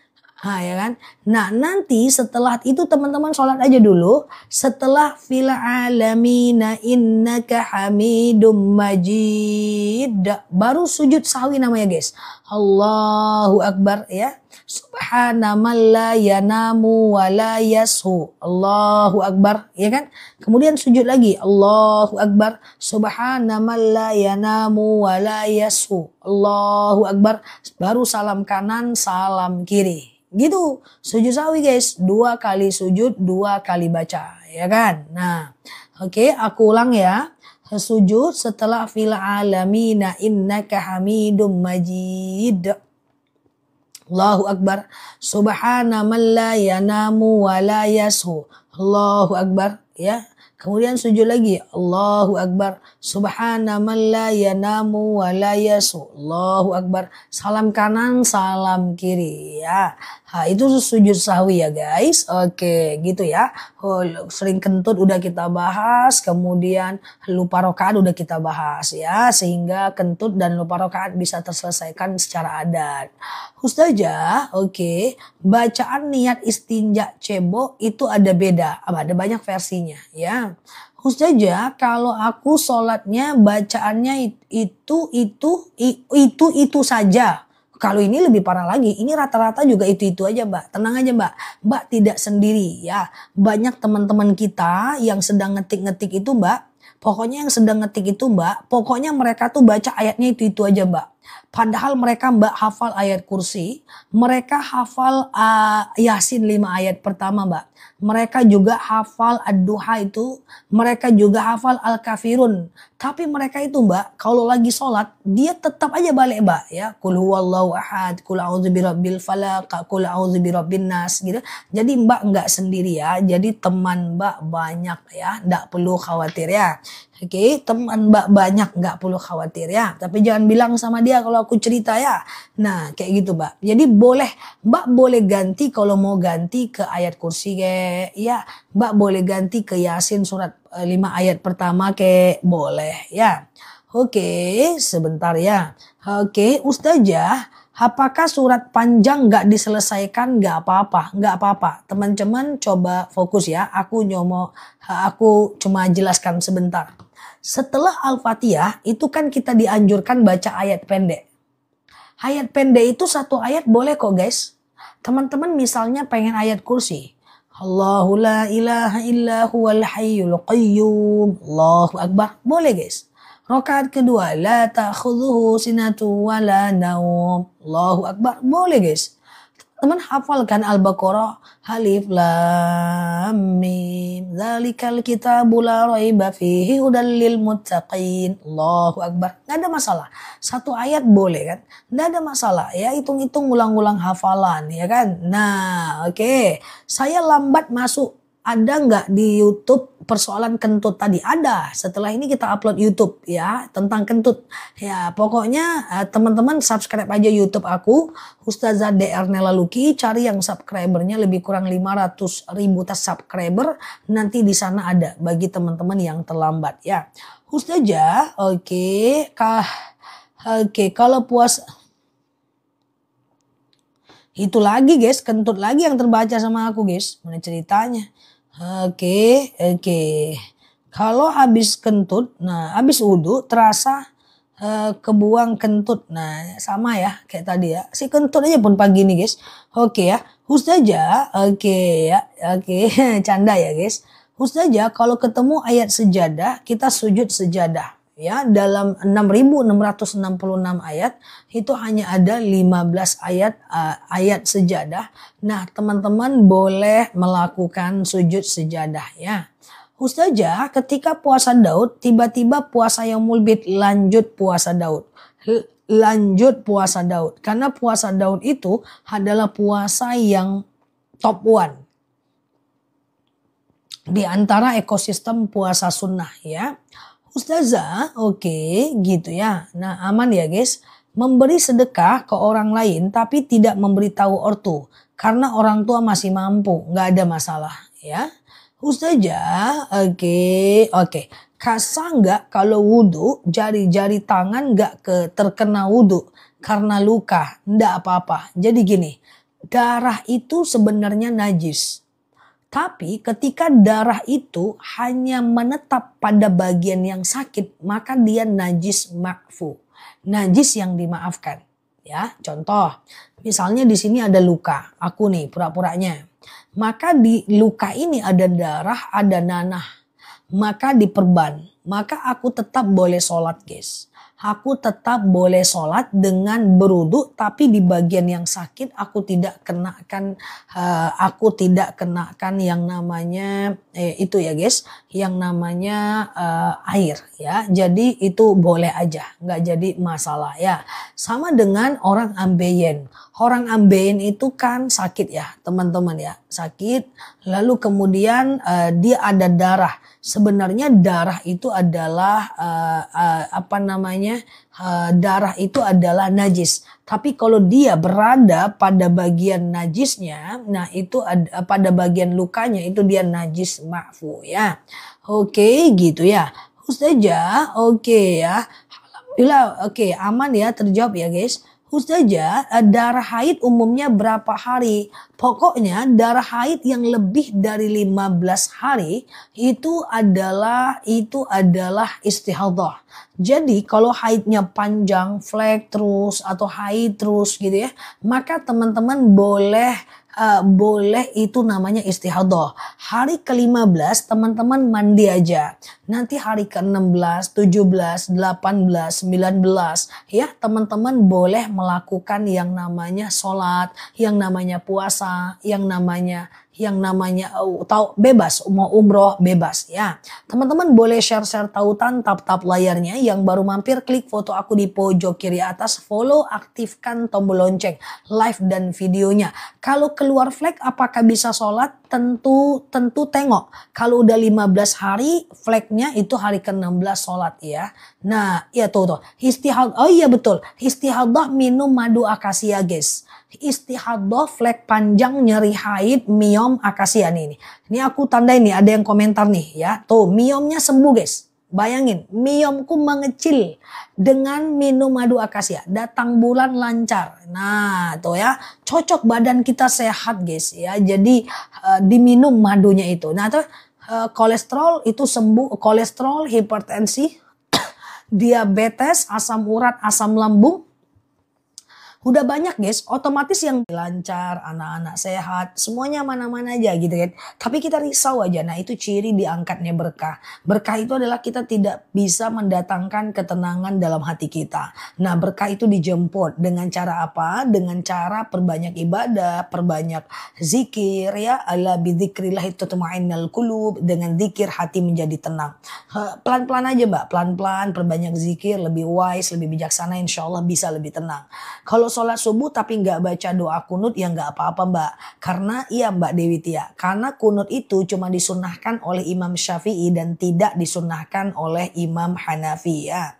Ya kan. Nah nanti setelah itu teman-teman sholat aja dulu. Setelah fil alamina innaka hamidum majid, baru sujud sahwi namanya guys. Allahu Akbar ya. Subhana man la yanamu wa la yashu. Allahu Akbar ya kan. Kemudian sujud lagi. Allahu Akbar. Subhana man la yanamu wa la yashu. Allahu Akbar. Baru salam kanan, salam kiri. Gitu, sujud sahwi guys, 2 kali sujud, 2 kali baca, ya kan? Nah, oke, aku ulang ya. Sujud setelah fil alamina innaka hamidum majid. Allahu Akbar. Subhana man la yanamu wa la yashu. Allahu Akbar, ya. Kemudian sujud lagi. Allahu Akbar. Subhana man la yanamu wa la yasu. Allahu Akbar. Salam kanan, salam kiri ya. Itu sujud sahwi ya guys. Oke, gitu ya. Sering kentut udah kita bahas. Kemudian lupa rokaat udah kita bahas ya. Sehingga kentut dan lupa rokaat bisa terselesaikan secara adat. Ustazah, oke. Bacaan niat istinja cebo itu ada beda. Ada banyak versinya ya. Ustazah, kalau aku sholatnya bacaannya itu saja. Kalau ini lebih parah lagi, ini rata-rata juga itu-itu aja Mbak. Tenang aja Mbak, Mbak tidak sendiri ya. Banyak teman-teman kita yang sedang ngetik-ngetik itu Mbak. Pokoknya yang sedang ngetik itu Mbak, pokoknya mereka tuh baca ayatnya itu-itu aja Mbak. Padahal mereka Mbak hafal ayat kursi, mereka hafal Yasin 5 ayat pertama Mbak. Mereka juga hafal Ad-Duha itu, mereka juga hafal Al-Kafirun. Tapi mereka itu Mbak, kalau lagi sholat, dia tetap aja balik Mbak ya. Qul huwallahu ahad, qul a'udzu birabbil falaq, qul a'udzu birabbin nas gitu. Jadi Mbak nggak sendiri ya, jadi teman Mbak banyak ya, nggak perlu khawatir ya. Oke, teman Mbak banyak, nggak perlu khawatir ya. Tapi jangan bilang sama dia kalau aku cerita ya. Nah, kayak gitu Mbak. Jadi Mbak boleh ganti kalau mau ganti ke ayat kursi kayak ya. Mbak boleh ganti ke Yasin surat 5 ayat pertama kayak boleh ya. Oke, sebentar ya. Oke, Ustazah, apakah surat panjang nggak diselesaikan? Nggak apa-apa, nggak apa-apa. Teman-teman coba fokus ya. Aku cuma jelaskan sebentar. Setelah Al-Fatihah itu kan kita dianjurkan baca ayat pendek. Ayat pendek itu satu ayat boleh kok guys. Teman-teman misalnya pengen ayat kursi. Allahu la ilaha illa huwal hayyul qayyum. Allahu akbar. Boleh guys. Rakaat kedua. La ta'khudhuhu sinatu wa la naum. Allahu akbar. Boleh guys. Teman hafalkan Al-Baqarah. Alif lam mim. Dzalikal kitabu la raiba fihi hudal lil muttaqin. Allahu akbar. Nggak ada masalah. Satu ayat boleh kan? Nggak ada masalah ya. Hitung-hitung ulang-ulang hafalan ya kan? Nah oke. Saya lambat masuk. Ada nggak di YouTube persoalan kentut tadi? Ada. Setelah ini kita upload YouTube ya tentang kentut. Ya pokoknya teman-teman subscribe aja YouTube aku Ustazah DR Nela Luki. Cari yang subscribernya lebih kurang 500.000 subscriber. Nanti di sana ada bagi teman-teman yang terlambat ya. Ustazah, oke. Oke, kalau puasa itu lagi guys, kentut lagi yang terbaca sama aku guys. Mana ceritanya? Oke. Kalau habis kentut, nah habis wudhu terasa kebuang kentut. Nah sama ya kayak tadi ya. Si kentut aja pun pagi nih guys. Oke ya. Ustazah, oke ya. Oke, canda ya guys. Ustazah kalau ketemu ayat sejadah, kita sujud sejadah. Ya, dalam 6.666 ayat itu hanya ada 15 ayat sejadah. Nah, teman-teman boleh melakukan sujud sejadah ya. Ustazah, ketika puasa Daud, tiba-tiba puasa Yaumul Bid lanjut puasa Daud. Lanjut puasa Daud. Karena puasa Daud itu adalah puasa yang top one di antara ekosistem puasa sunnah ya. Ustazah, oke, gitu ya. Nah, aman ya guys. Memberi sedekah ke orang lain tapi tidak memberitahu ortu. Karena orang tua masih mampu, nggak ada masalah ya. Ustazah, oke. Kasah nggak kalau wudhu, jari-jari tangan nggak terkena wudhu karena luka, nggak apa-apa. Jadi gini, darah itu sebenarnya najis. Tapi ketika darah itu hanya menetap pada bagian yang sakit, maka dia najis ma'fu. Najis yang dimaafkan. Ya, contoh, misalnya di sini ada luka, aku nih pura-puranya. Maka di luka ini ada darah, ada nanah. Maka diperban, maka aku tetap boleh sholat guys. Aku tetap boleh sholat dengan berwudu, tapi di bagian yang sakit aku tidak kenakan yang namanya itu ya guys, yang namanya air ya. Jadi itu boleh aja, nggak jadi masalah ya. Sama dengan orang ambeien. Orang ambeien itu kan sakit ya teman-teman ya, sakit. Lalu kemudian dia ada darah. Sebenarnya darah itu adalah darah itu adalah najis. Tapi kalau dia berada pada bagian najisnya, nah itu pada bagian lukanya itu dia najis ma'fu ya. Oke, gitu ya. Ustazah, oke ya. Alhamdulillah, oke, aman ya, terjawab ya guys. Ustazah, darah haid umumnya berapa hari? Pokoknya darah haid yang lebih dari 15 hari itu adalah istihadah. Jadi kalau haidnya panjang, flek terus atau haid terus gitu ya, maka teman-teman boleh itu namanya istihadah. Hari ke-15 teman-teman mandi aja. Nanti hari ke-16, 17, 18, 19 ya teman-teman boleh melakukan yang namanya sholat, yang namanya puasa, yang namanya tahu bebas mau umroh bebas ya. Teman-teman boleh share-share tautan, tap-tap layarnya. Yang baru mampir klik foto aku di pojok kiri atas, follow, aktifkan tombol lonceng, live dan videonya. Kalau keluar flag apakah bisa sholat? Tentu tengok. Kalau udah 15 hari flagnya itu hari ke-16 sholat ya. Nah ya tuh. Oh iya betul. Istihadah minum madu akasia guys. Istihadah flag panjang nyeri haid miom akasia nih. Ini aku tandain nih ada yang komentar nih ya. Tuh miomnya sembuh guys. Bayangin miomku mengecil dengan minum madu akasia. Datang bulan lancar. Nah tuh ya cocok badan kita sehat guys ya. Jadi diminum madunya itu. Nah tuh kolesterol itu sembuh. Kolesterol, hipertensi, diabetes, asam urat, asam lambung. Udah banyak guys, otomatis yang lancar, anak-anak sehat, semuanya mana-mana aja gitu kan. Tapi kita risau aja, nah itu ciri diangkatnya berkah. Berkah itu adalah kita tidak bisa mendatangkan ketenangan dalam hati kita. Nah berkah itu dijemput dengan cara apa? Dengan cara perbanyak ibadah, perbanyak zikir ya. Ala bidzikrillah tatma'innul qulub. Dengan zikir hati menjadi tenang. Pelan-pelan aja mbak, pelan-pelan perbanyak zikir, lebih wise, lebih bijaksana, insya Allah bisa lebih tenang. Kalau sholat subuh tapi nggak baca doa kunut ya nggak apa-apa mbak. Karena iya mbak Dewi Tia. Karena kunut itu cuma disunahkan oleh Imam Syafi'i dan tidak disunahkan oleh Imam Hanafi ya.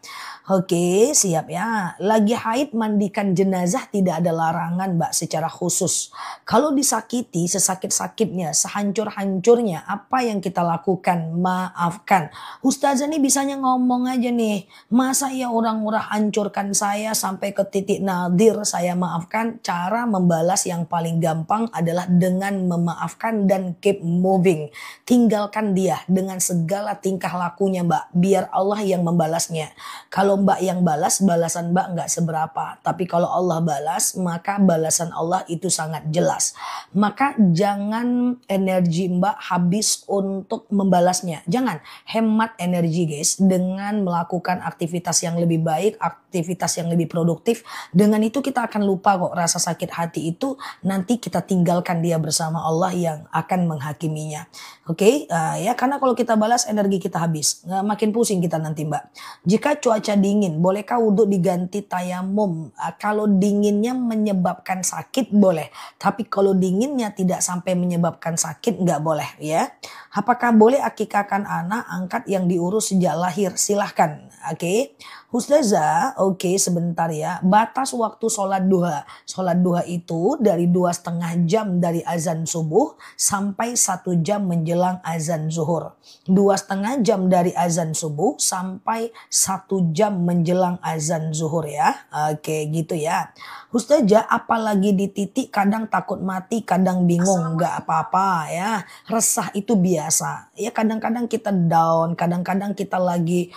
Oke siap ya. Lagi haid mandikan jenazah tidak ada larangan mbak secara khusus. Kalau disakiti sesakit-sakitnya, sehancur-hancurnya apa yang kita lakukan? Maafkan. Ustazah nih bisanya ngomong aja nih. Masa ya orang-orang hancurkan saya sampai ke titik nadir saya maafkan. Cara membalas yang paling gampang adalah dengan memaafkan dan keep moving. Tinggalkan dia dengan segala tingkah lakunya mbak. Biar Allah yang membalasnya. Kalau mbak yang balas, balasan mbak nggak seberapa. Tapi kalau Allah balas, maka balasan Allah itu sangat jelas. Maka jangan energi mbak habis untuk membalasnya. Jangan hemat energi guys dengan melakukan aktivitas yang lebih baik, aktivitas yang lebih produktif. Dengan itu kita akan lupa kok rasa sakit hati itu nanti kita tinggalkan dia bersama Allah yang akan menghakiminya. Oke, ya karena kalau kita balas energi kita habis. Makin pusing kita nanti mbak. Jika cuaca dingin, bolehkah wudhu diganti tayamum? Kalau dinginnya menyebabkan sakit boleh. Tapi kalau dinginnya tidak sampai menyebabkan sakit nggak boleh ya. Apakah boleh akikahkan anak angkat yang diurus sejak lahir? Silahkan. Oke. Ustazah, oke sebentar ya. Batas waktu sholat duha. Sholat duha itu dari 2,5 jam dari azan subuh sampai 1 jam menjelang azan zuhur. 2,5 jam dari azan subuh sampai 1 jam menjelang azan zuhur ya. Oke gitu ya. Ustazah apalagi di titik kadang takut mati, kadang bingung. Nggak apa-apa ya. Resah itu biasa. Ya kadang-kadang kita down, kadang-kadang kita lagi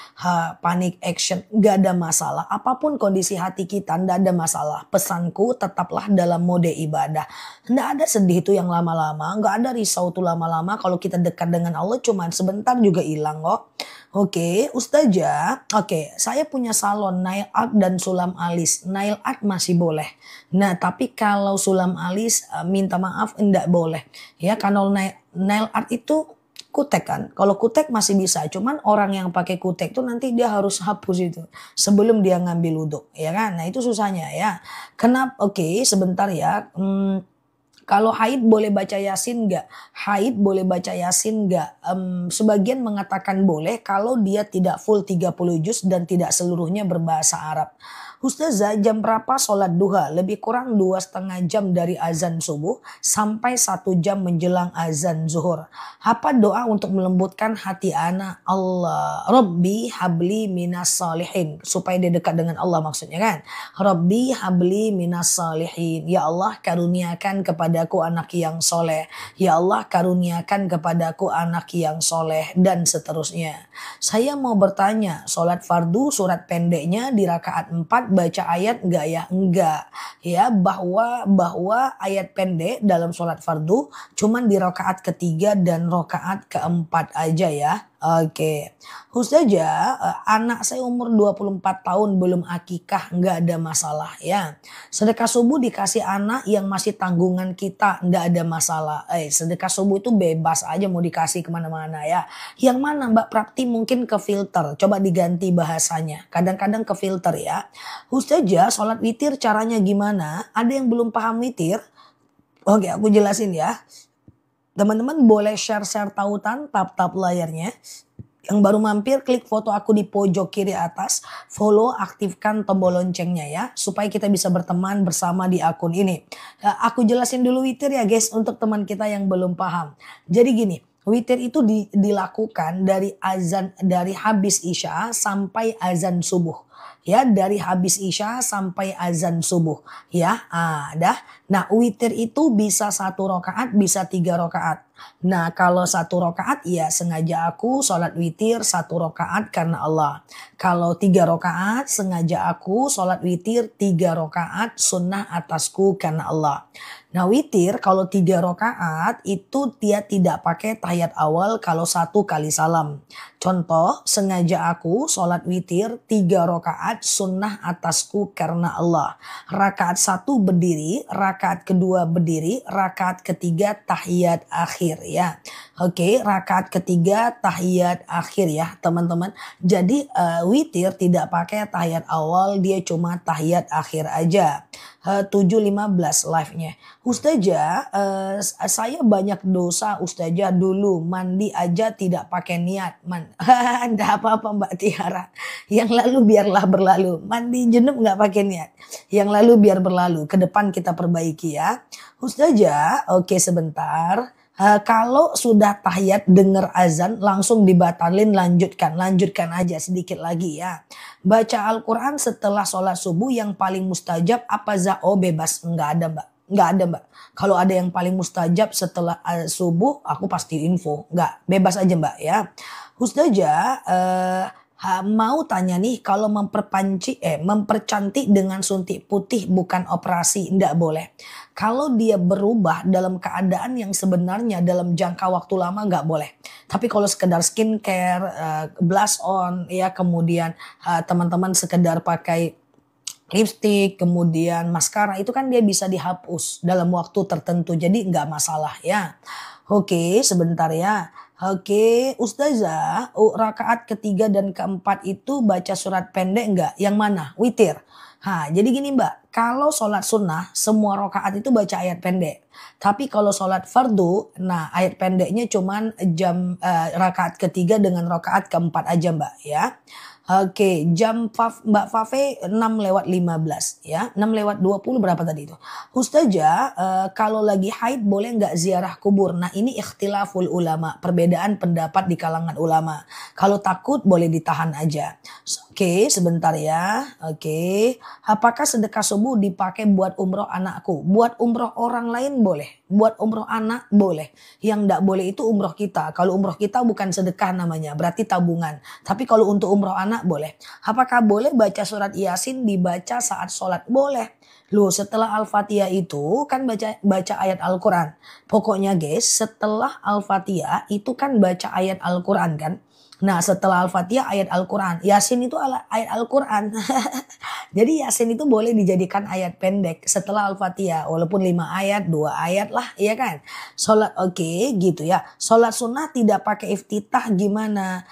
panic action. Nggak ada masalah. Apapun kondisi hati kita, nggak ada masalah. Pesanku tetaplah dalam mode ibadah. Nggak ada sedih itu yang lama-lama. Nggak ada risau itu lama-lama. Kalau kita dekat dengan Allah cuman sebentar juga hilang kok. Oke, Ustazah. Oke, saya punya salon nail art dan sulam alis. Nail art masih boleh. Nah, tapi kalau sulam alis minta maaf enggak boleh. Ya, kalau nail art itu kutek kan. Kalau kutek masih bisa. Cuman orang yang pakai kutek tuh nanti dia harus hapus itu sebelum dia ngambil wudhu, ya kan? Nah, itu susahnya ya. Kenapa? Oke, sebentar ya. Kalau haid boleh baca yasin nggak? Haid boleh baca yasin nggak? Sebagian mengatakan boleh kalau dia tidak full 30 juz dan tidak seluruhnya berbahasa Arab. Ustazah, jam berapa sholat duha? Lebih kurang 2,5 jam dari azan subuh sampai 1 jam menjelang azan zuhur. Apa doa untuk melembutkan hati anak? Allah, Rabbi habli minas salihin. Supaya dia dekat dengan Allah maksudnya kan. Rabbi habli minas salihin. Ya Allah, karuniakan kepadaku anak yang soleh. Ya Allah, karuniakan kepadaku anak yang soleh. Dan seterusnya. Saya mau bertanya, sholat fardu surat pendeknya di rakaat 4 baca ayat enggak ya? Enggak. Ya, bahwa ayat pendek dalam sholat fardu cuman di rakaat ketiga dan rakaat keempat aja ya. Oke. Ustazah, anak saya umur 24 tahun belum akikah, nggak ada masalah ya. Sedekah subuh dikasih anak yang masih tanggungan kita, nggak ada masalah. Sedekah subuh itu bebas aja mau dikasih kemana-mana ya. Yang mana Mbak Prapti mungkin ke filter, coba diganti bahasanya. Kadang-kadang ke filter ya. Ustazah, sholat witir caranya gimana? Ada yang belum paham witir? Oke, aku jelasin ya. Teman-teman boleh share-share tautan, tap-tap layarnya. Yang baru mampir klik foto aku di pojok kiri atas, follow, aktifkan tombol loncengnya ya, supaya kita bisa berteman bersama di akun ini. Aku jelasin dulu witir ya guys untuk teman kita yang belum paham. Jadi gini, witir itu dilakukan dari habis isya sampai azan subuh. Ya, dari habis isya sampai azan subuh ya. Nah, witir itu bisa 1 rakaat, bisa 3 rakaat. Nah, kalau 1 rakaat ya sengaja aku sholat witir 1 rakaat karena Allah. Kalau 3 rakaat sengaja aku sholat witir 3 rakaat sunnah atasku karena Allah. Nah, witir kalau 3 rakaat itu dia tidak pakai tahiyat awal kalau 1 kali salam. Contoh, sengaja aku sholat witir 3 rakaat sunnah atasku karena Allah. Rakaat 1 berdiri, rakaat kedua berdiri, rakaat ketiga tahiyat akhir ya. Oke, rakaat ketiga tahiyat akhir ya teman-teman. Jadi witir tidak pakai tahiyat awal, dia cuma tahiyat akhir aja. 7.15 live-nya. Ustazah, saya banyak dosa Ustazah dulu mandi aja tidak pakai niat. Enggak apa-apa Mbak Tiara. Yang lalu biarlah berlalu. Mandi junub nggak pakai niat. Yang lalu biar berlalu. Ke depan kita perbaiki ya. Ustazah, oke sebentar. Kalau sudah tahiyat dengar azan langsung dibatalin, lanjutkan aja sedikit lagi ya. Baca Al-Quran setelah sholat subuh yang paling mustajab apa bebas, enggak ada Mbak. Enggak ada Mbak. Kalau ada yang paling mustajab setelah subuh aku pasti info. Enggak, bebas aja Mbak ya. Ustazah, mau tanya nih, kalau mempercantik dengan suntik putih bukan operasi, enggak boleh. Kalau dia berubah dalam keadaan yang sebenarnya dalam jangka waktu lama nggak boleh. Tapi kalau sekedar skincare, blush on, ya kemudian teman-teman sekedar pakai lipstick, kemudian maskara, itu kan dia bisa dihapus dalam waktu tertentu. Jadi nggak masalah ya. Oke, sebentar ya. Oke, Ustazah, rakaat ketiga dan keempat itu baca surat pendek enggak? Yang mana? Witir. Jadi gini Mbak, kalau sholat sunnah semua rakaat itu baca ayat pendek. Tapi kalau sholat fardu, nah ayat pendeknya cuman rakaat ketiga dengan rakaat keempat aja Mbak ya. Oke, Mbak Fave 6:15 ya. 6:20 berapa tadi itu? Ustazah, kalau lagi haid boleh nggak ziarah kubur? Nah ini ikhtilaful ulama, perbedaan pendapat di kalangan ulama. Kalau takut boleh ditahan aja. Oke, sebentar ya. Oke, apakah sedekah subuh dipakai buat umroh anakku? Buat umroh orang lain boleh. Buat umroh anak boleh. Yang nggak boleh itu umroh kita. Kalau umroh kita bukan sedekah namanya, berarti tabungan. Tapi kalau untuk umroh anak boleh. Apakah boleh baca surat Yasin dibaca saat sholat? Boleh. Loh, setelah Al-Fatihah itu kan baca ayat Al-Quran. Pokoknya guys, setelah Al-Fatihah itu kan baca ayat Al-Quran kan. Nah setelah Al-Fatihah ayat Al-Quran. Yasin itu ayat Al-Quran. Jadi Yasin itu boleh dijadikan ayat pendek setelah Al-Fatihah. Walaupun 5 ayat, 2 ayat lah ya kan. Sholat oke, gitu ya. Sholat sunnah tidak pakai iftitah gimana?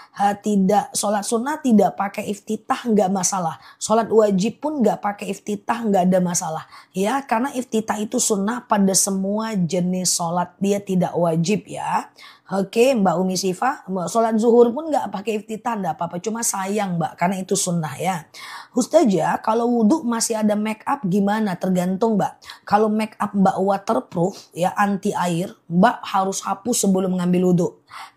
Sholat sunnah tidak pakai iftitah nggak masalah. Sholat wajib pun nggak pakai iftitah nggak ada masalah. Ya, karena iftitah itu sunnah pada semua jenis sholat. Dia tidak wajib ya. Oke, Mbak Umi Sifa, sholat zuhur pun nggak pakai iftitah, nggak apa-apa. Cuma sayang Mbak, karena itu sunnah ya. Ustazah, kalau wudhu masih ada make up gimana? Tergantung Mbak. Kalau make up Mbak waterproof, ya anti air, Mbak harus hapus sebelum ngambil wudhu.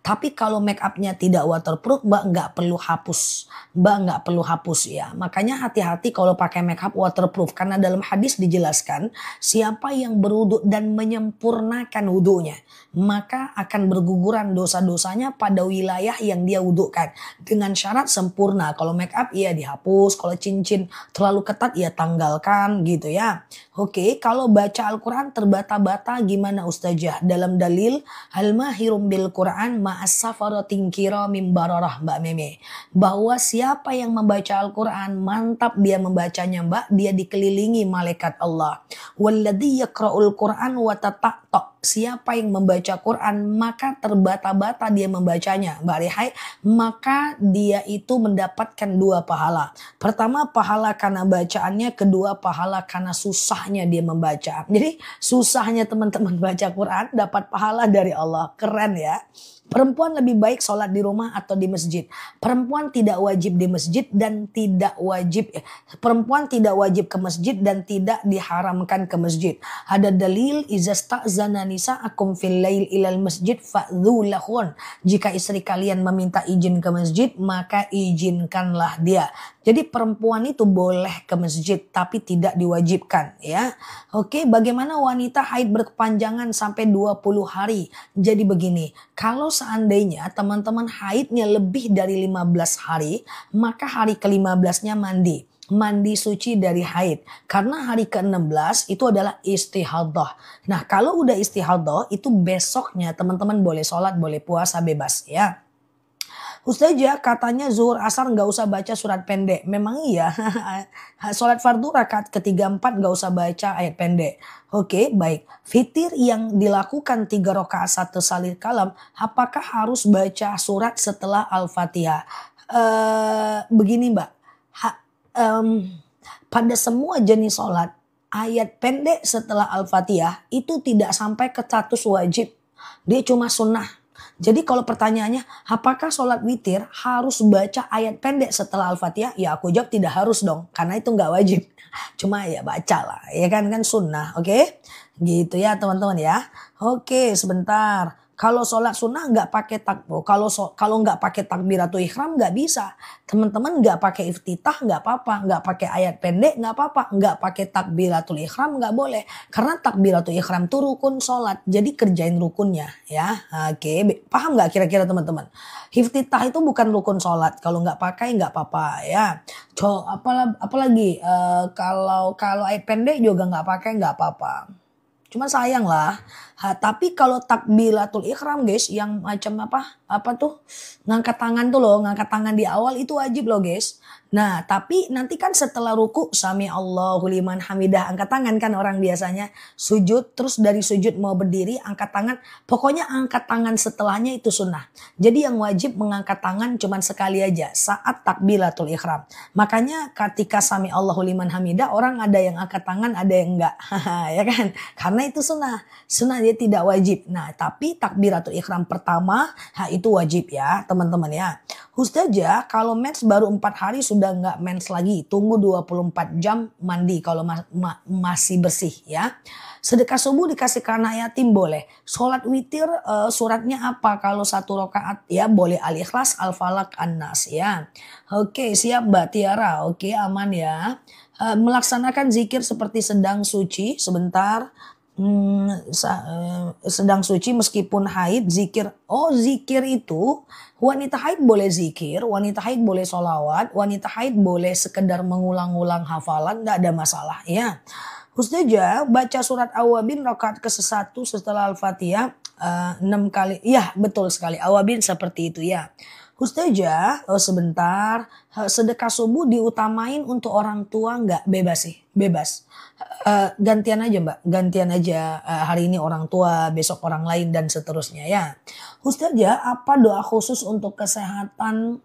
Tapi kalau make upnya tidak waterproof, Mbak nggak perlu hapus. Mbak nggak perlu hapus ya. Makanya hati-hati kalau pakai make up waterproof. Karena dalam hadis dijelaskan, siapa yang berwudhu dan menyempurnakan wudhunya, maka akan berguguran dosa-dosanya pada wilayah yang dia wudhukan. Dengan syarat sempurna. Kalau make up ya dihapus. Kalau cincin terlalu ketat ya tanggalkan gitu ya. Oke, kalau baca Al-Quran terbata-bata gimana Ustazah? Dalam dalil, al-mahirum bil Quran ma'as safaratin kiramim bararah Mbak Meme. Bahwa siapa yang membaca Al-Quran, mantap dia membacanya Mbak, dia dikelilingi malaikat Allah. Walladhi yakra'ul Quran wa tata'ta'. Siapa yang membaca Quran maka terbata-bata dia membacanya Mbak Rehai, maka dia itu mendapatkan 2 pahala. Pertama pahala karena bacaannya, kedua pahala karena susahnya dia membaca. Jadi susahnya teman-teman baca Quran dapat pahala dari Allah. Keren ya. Perempuan lebih baik sholat di rumah atau di masjid. Perempuan tidak wajib di masjid dan tidak wajib. Perempuan tidak wajib ke masjid dan tidak diharamkan ke masjid. Ada dalil izasta'zana nisa'akum fil lail ilal masjid fa'dhu lahun. Jika istri kalian meminta izin ke masjid, maka izinkanlah dia. Jadi perempuan itu boleh ke masjid tapi tidak diwajibkan ya. Oke, bagaimana wanita haid berkepanjangan sampai 20 hari? Jadi begini, kalau seandainya teman-teman haidnya lebih dari 15 hari, maka hari ke-15-nya mandi. Mandi suci dari haid. Karena hari ke-16 itu adalah istihadah. Nah, kalau udah istihadah itu besoknya teman-teman boleh sholat, boleh puasa bebas ya. Ustazah katanya zuhur asar nggak usah baca surat pendek. Memang iya. Sholat fardu rakaat ketiga 4 nggak usah baca ayat pendek. Oke, baik. Fitir yang dilakukan 3 rakaat 1 salil kalam, apakah harus baca surat setelah Al-Fatihah? Begini Mbak. Pada semua jenis sholat, ayat pendek setelah Al-Fatihah itu tidak sampai ke status wajib. Dia cuma sunnah. Jadi kalau pertanyaannya, apakah sholat witir harus baca ayat pendek setelah Al-Fatihah? Ya aku jawab tidak harus dong, karena itu nggak wajib. Cuma ya baca lah, ya kan sunnah, oke? Gitu ya teman-teman ya. Oke, sebentar. Kalau sholat sunnah nggak pakai takbir, kalau nggak pakai takbiratul ihram nggak bisa. Teman-teman nggak pakai iftitah nggak apa-apa, nggak pakai ayat pendek nggak apa-apa, nggak pakai takbiratul ihram nggak boleh. Karena takbiratul ihram itu rukun sholat, jadi kerjain rukunnya ya. Oke, paham nggak kira-kira teman-teman? Iftitah itu bukan rukun sholat, kalau nggak pakai nggak apa-apa ya. Apalagi kalau ayat pendek juga nggak pakai nggak apa-apa. Cuma sayang lah. Tapi kalau takbiratul ihram guys, yang macam apa tuh, ngangkat tangan tuh loh, ngangkat tangan di awal itu wajib loh guys. Nah tapi nanti kan setelah ruku sami Allahu liman hamidah, angkat tangan kan orang biasanya. Sujud, terus dari sujud mau berdiri angkat tangan. Pokoknya angkat tangan setelahnya itu sunnah. Jadi yang wajib mengangkat tangan cuma sekali aja saat takbiratul ihram. Makanya ketika sami Allahu liman hamidah, orang ada yang angkat tangan ada yang enggak. Ya kan? Karena itu sunnah. Sunnah dia tidak wajib. Nah tapi takbiratul ihram pertama itu wajib ya teman-teman ya. Ustazah kalau mens baru 4 hari sudah nggak mens lagi. Tunggu 24 jam mandi kalau masih bersih ya. Sedekah subuh dikasih ke anak yatim boleh. Sholat witir suratnya apa? Kalau 1 rakaat ya boleh Al-Ikhlas, Al-Falaq, An-Nas ya. Oke siap Mbak Tiara. Oke aman ya. Melaksanakan zikir seperti sedang suci sebentar. Sedang suci meskipun haid zikir. Oh zikir itu wanita haid boleh zikir, wanita haid boleh sholawat, wanita haid boleh sekedar mengulang-ulang hafalan, nggak ada masalah ya. Ustazah baca surat Awabin rakaat ke-1 setelah Al-Fatihah 6 kali. Ya betul sekali Awabin seperti itu ya. Ustazah, sebentar, sedekah subuh diutamain untuk orang tua nggak? Bebas sih, bebas. Gantian aja Mbak, gantian aja hari ini orang tua, besok orang lain dan seterusnya ya. Ustazah, apa doa khusus untuk kesehatan?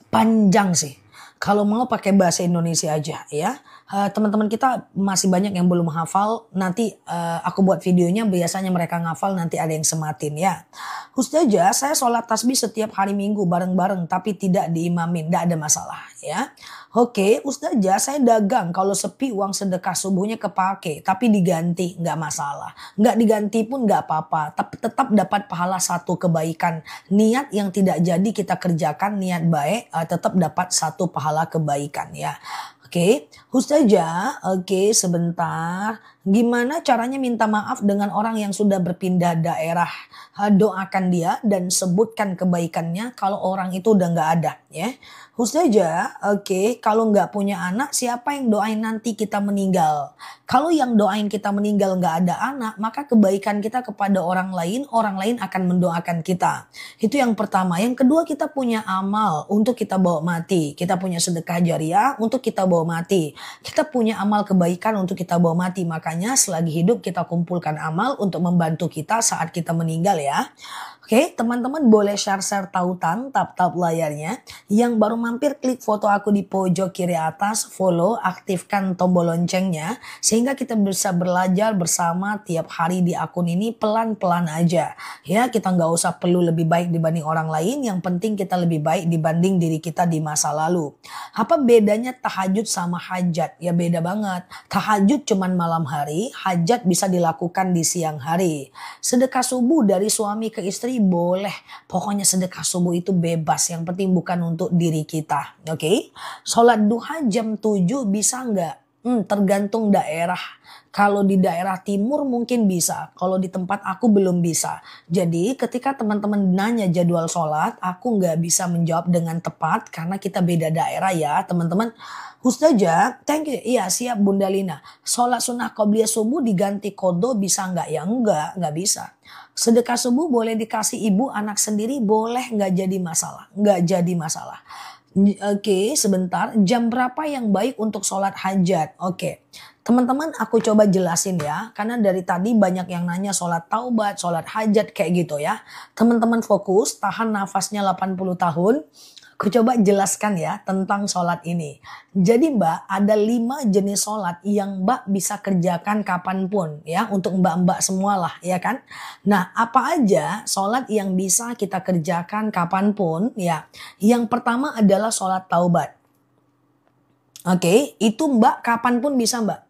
Panjang sih. Kalau mau pakai bahasa Indonesia aja ya. teman-teman kita masih banyak yang belum hafal. Nanti aku buat videonya, biasanya mereka ngafal, nanti ada yang sematin ya. Ustazah, saya sholat tasbih setiap hari Minggu bareng-bareng tapi tidak diimamin, tidak ada masalah ya. Oke, Ustazah, saya dagang, kalau sepi uang sedekah subuhnya kepake tapi diganti, nggak masalah. Nggak diganti pun nggak apa-apa, tapi tetap dapat pahala satu kebaikan. Niat yang tidak jadi kita kerjakan, niat baik, tetap dapat satu pahala kebaikan ya. Oke, Ustazah, oke sebentar. Gimana caranya minta maaf dengan orang yang sudah berpindah daerah? Doakan dia dan sebutkan kebaikannya kalau orang itu udah nggak ada ya. Ustazah, oke, kalau nggak punya anak, siapa yang doain nanti kita meninggal? Kalau yang doain kita meninggal nggak ada anak, maka kebaikan kita kepada orang lain akan mendoakan kita. Itu yang pertama. Yang kedua, kita punya amal untuk kita bawa mati. Kita punya sedekah jariah untuk kita bawa mati. Kita punya amal kebaikan untuk kita bawa mati. Makanya selagi hidup kita kumpulkan amal untuk membantu kita saat kita meninggal ya. Oke, teman-teman boleh share-share tautan, tap-tap layarnya. Yang baru mampir, klik foto aku di pojok kiri atas, follow, aktifkan tombol loncengnya. Sehingga kita bisa belajar bersama tiap hari di akun ini pelan-pelan aja. Ya, kita nggak usah perlu lebih baik dibanding orang lain, yang penting kita lebih baik dibanding diri kita di masa lalu. Apa bedanya tahajud sama hajat? Ya beda banget. Tahajud cuman malam hari, hajat bisa dilakukan di siang hari. Sedekah subuh dari suami ke istri boleh. Pokoknya sedekah subuh itu bebas. Yang penting bukan untuk diri kita. Oke. Sholat duha jam 7 bisa nggak? Tergantung daerah. Kalau di daerah timur mungkin bisa. Kalau di tempat aku belum bisa. Jadi ketika teman-teman nanya jadwal sholat, aku nggak bisa menjawab dengan tepat karena kita beda daerah ya teman-teman. Ustazah, thank you. Iya siap Bunda Lina. Sholat sunnah qobliyah subuh diganti kodo bisa nggak? Ya nggak bisa. Sedekah subuh boleh dikasih ibu anak sendiri, boleh, nggak jadi masalah. Nggak jadi masalah. Oke, sebentar. Jam berapa yang baik untuk sholat hajat? Oke. Teman-teman aku coba jelasin ya. Karena dari tadi banyak yang nanya sholat taubat, sholat hajat kayak gitu ya. Teman-teman fokus, tahan nafasnya 80 tahun. Aku coba jelaskan ya tentang sholat ini. Jadi Mbak, ada 5 jenis sholat yang Mbak bisa kerjakan kapanpun ya. Untuk Mbak-Mbak semualah ya kan. Nah apa aja sholat yang bisa kita kerjakan kapanpun ya. Yang pertama adalah sholat taubat. Oke, itu Mbak kapanpun bisa Mbak.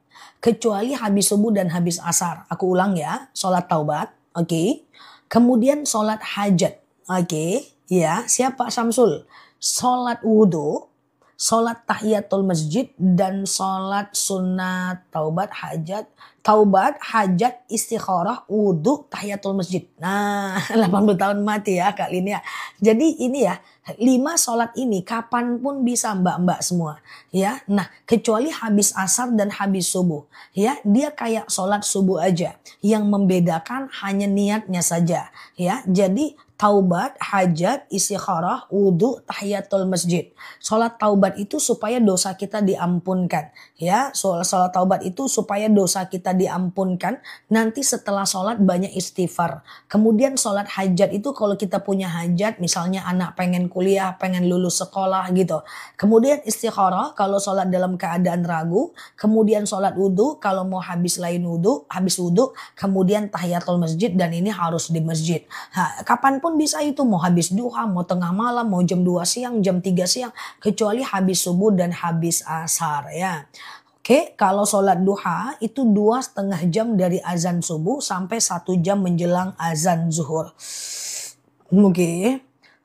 Kecuali habis subuh dan habis asar. Aku ulang ya, sholat taubat. Oke. Kemudian sholat hajat. Oke. Ya, siapa Samsul? Sholat wudhu, sholat tahiyatul masjid, dan sholat sunat taubat, hajat, istikharah, wudhu, tahiyatul masjid. Nah 80 tahun mati ya Kak Lini ya. Jadi ini ya 5 sholat ini kapanpun bisa mbak-mbak semua ya. Nah kecuali habis asar dan habis subuh ya. Dia kayak sholat subuh aja. Yang membedakan hanya niatnya saja ya. Jadi taubat, hajat, istikharah, wudhu, tahiyatul masjid. Sholat taubat itu supaya dosa kita diampunkan. Ya, sholat taubat itu supaya dosa kita diampunkan. Nanti setelah sholat banyak istighfar. Kemudian sholat hajat itu kalau kita punya hajat, misalnya anak pengen kuliah, pengen lulus sekolah gitu. Kemudian istikharah kalau sholat dalam keadaan ragu. Kemudian sholat wudhu kalau mau habis wudhu. Kemudian tahiyatul masjid, dan ini harus di masjid. Nah, kapanpun bisa itu, mau habis duha, mau tengah malam, mau jam 2 siang, jam 3 siang, kecuali habis subuh dan habis asar ya. Oke, kalau sholat duha itu 2,5 jam dari azan subuh sampai 1 jam menjelang azan zuhur.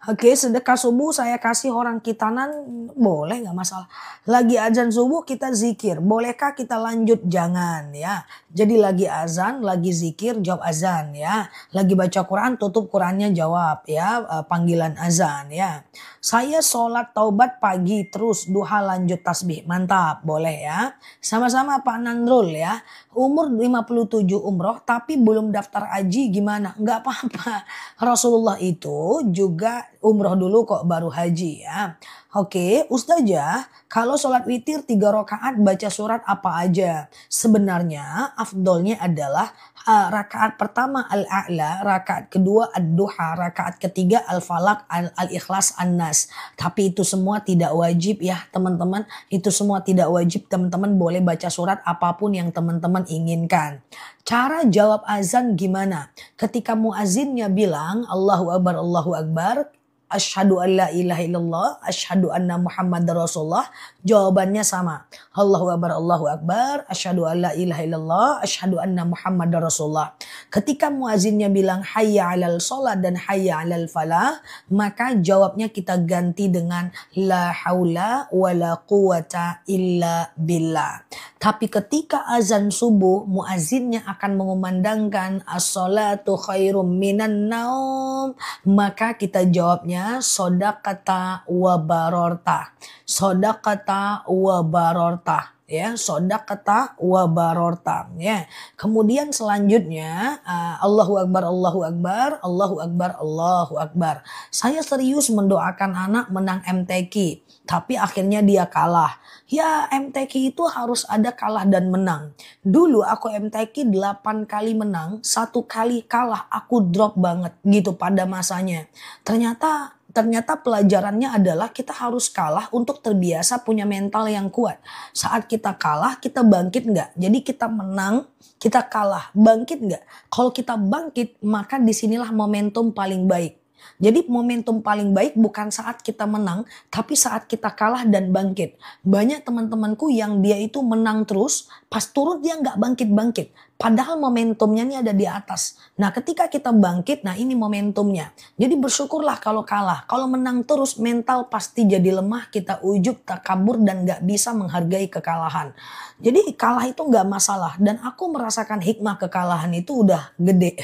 Oke, sedekah subuh saya kasih orang Kitanan, boleh nggak masalah. Lagi azan subuh kita zikir, bolehkah kita lanjut? Jangan ya. Jadi lagi azan, lagi zikir, jawab azan ya. Lagi baca Quran, tutup Qurannya, jawab ya panggilan azan ya. Saya sholat taubat pagi terus, duha lanjut tasbih, mantap, boleh ya. Sama-sama Pak Nandrul ya. Umur 57 umroh tapi belum daftar haji, gimana? Nggak apa-apa. Rasulullah itu juga umroh dulu kok baru haji ya. Oke, Ustazah, kalau sholat witir 3 rakaat baca surat apa aja? Sebenarnya afdolnya adalah rakaat pertama al-a'la, rakaat kedua ad-duha, rakaat ketiga al-falak, al-ikhlas, an-nas. Tapi itu semua tidak wajib ya teman-teman. Itu semua tidak wajib, teman-teman boleh baca surat apapun yang teman-teman inginkan. Cara jawab azan gimana? Ketika muazinnya bilang Allahu Akbar, asyhadu an la ilaha illallah, asyhadu anna Muhammad Rasulullah. Jawabannya sama. Allahu Akbar, asyhadu an la ilaha illallah, asyhadu anna Muhammad Rasulullah. Ketika muazinnya bilang hayya 'alal shalah dan hayya 'alal falah, maka jawabnya kita ganti dengan la haula wala quwata illa billah. Tapi ketika azan subuh, muazinnya akan mengumandangkan as-salatu khairum minan naum, maka kita jawabnya sodaqata wa barorta. Sodaqata wa barorta. Ya, sodaqata wa barorta. Ya. Kemudian selanjutnya Allahu Akbar, Allahu Akbar, Allahu Akbar, Allahu Akbar. Saya serius mendoakan anak menang MTQ, tapi akhirnya dia kalah. Ya, MTQ itu harus ada kalah dan menang. Dulu aku MTQ 8 kali menang, 1 kali kalah, aku drop banget gitu pada masanya. Ternyata pelajarannya adalah kita harus kalah untuk terbiasa punya mental yang kuat. Saat kita kalah, kita bangkit nggak? Jadi kita menang, kita kalah, bangkit nggak? Kalau kita bangkit, maka disinilah momentum paling baik. Jadi momentum paling baik bukan saat kita menang, tapi saat kita kalah dan bangkit. Banyak teman-temanku yang dia itu menang terus, pas turun dia nggak bangkit-bangkit. Padahal momentumnya ini ada di atas. Nah ketika kita bangkit, nah ini momentumnya. Jadi bersyukurlah kalau kalah. Kalau menang terus mental pasti jadi lemah, kita ujub, takabur dan gak bisa menghargai kekalahan. Jadi kalah itu gak masalah. Dan aku merasakan hikmah kekalahan itu udah gede.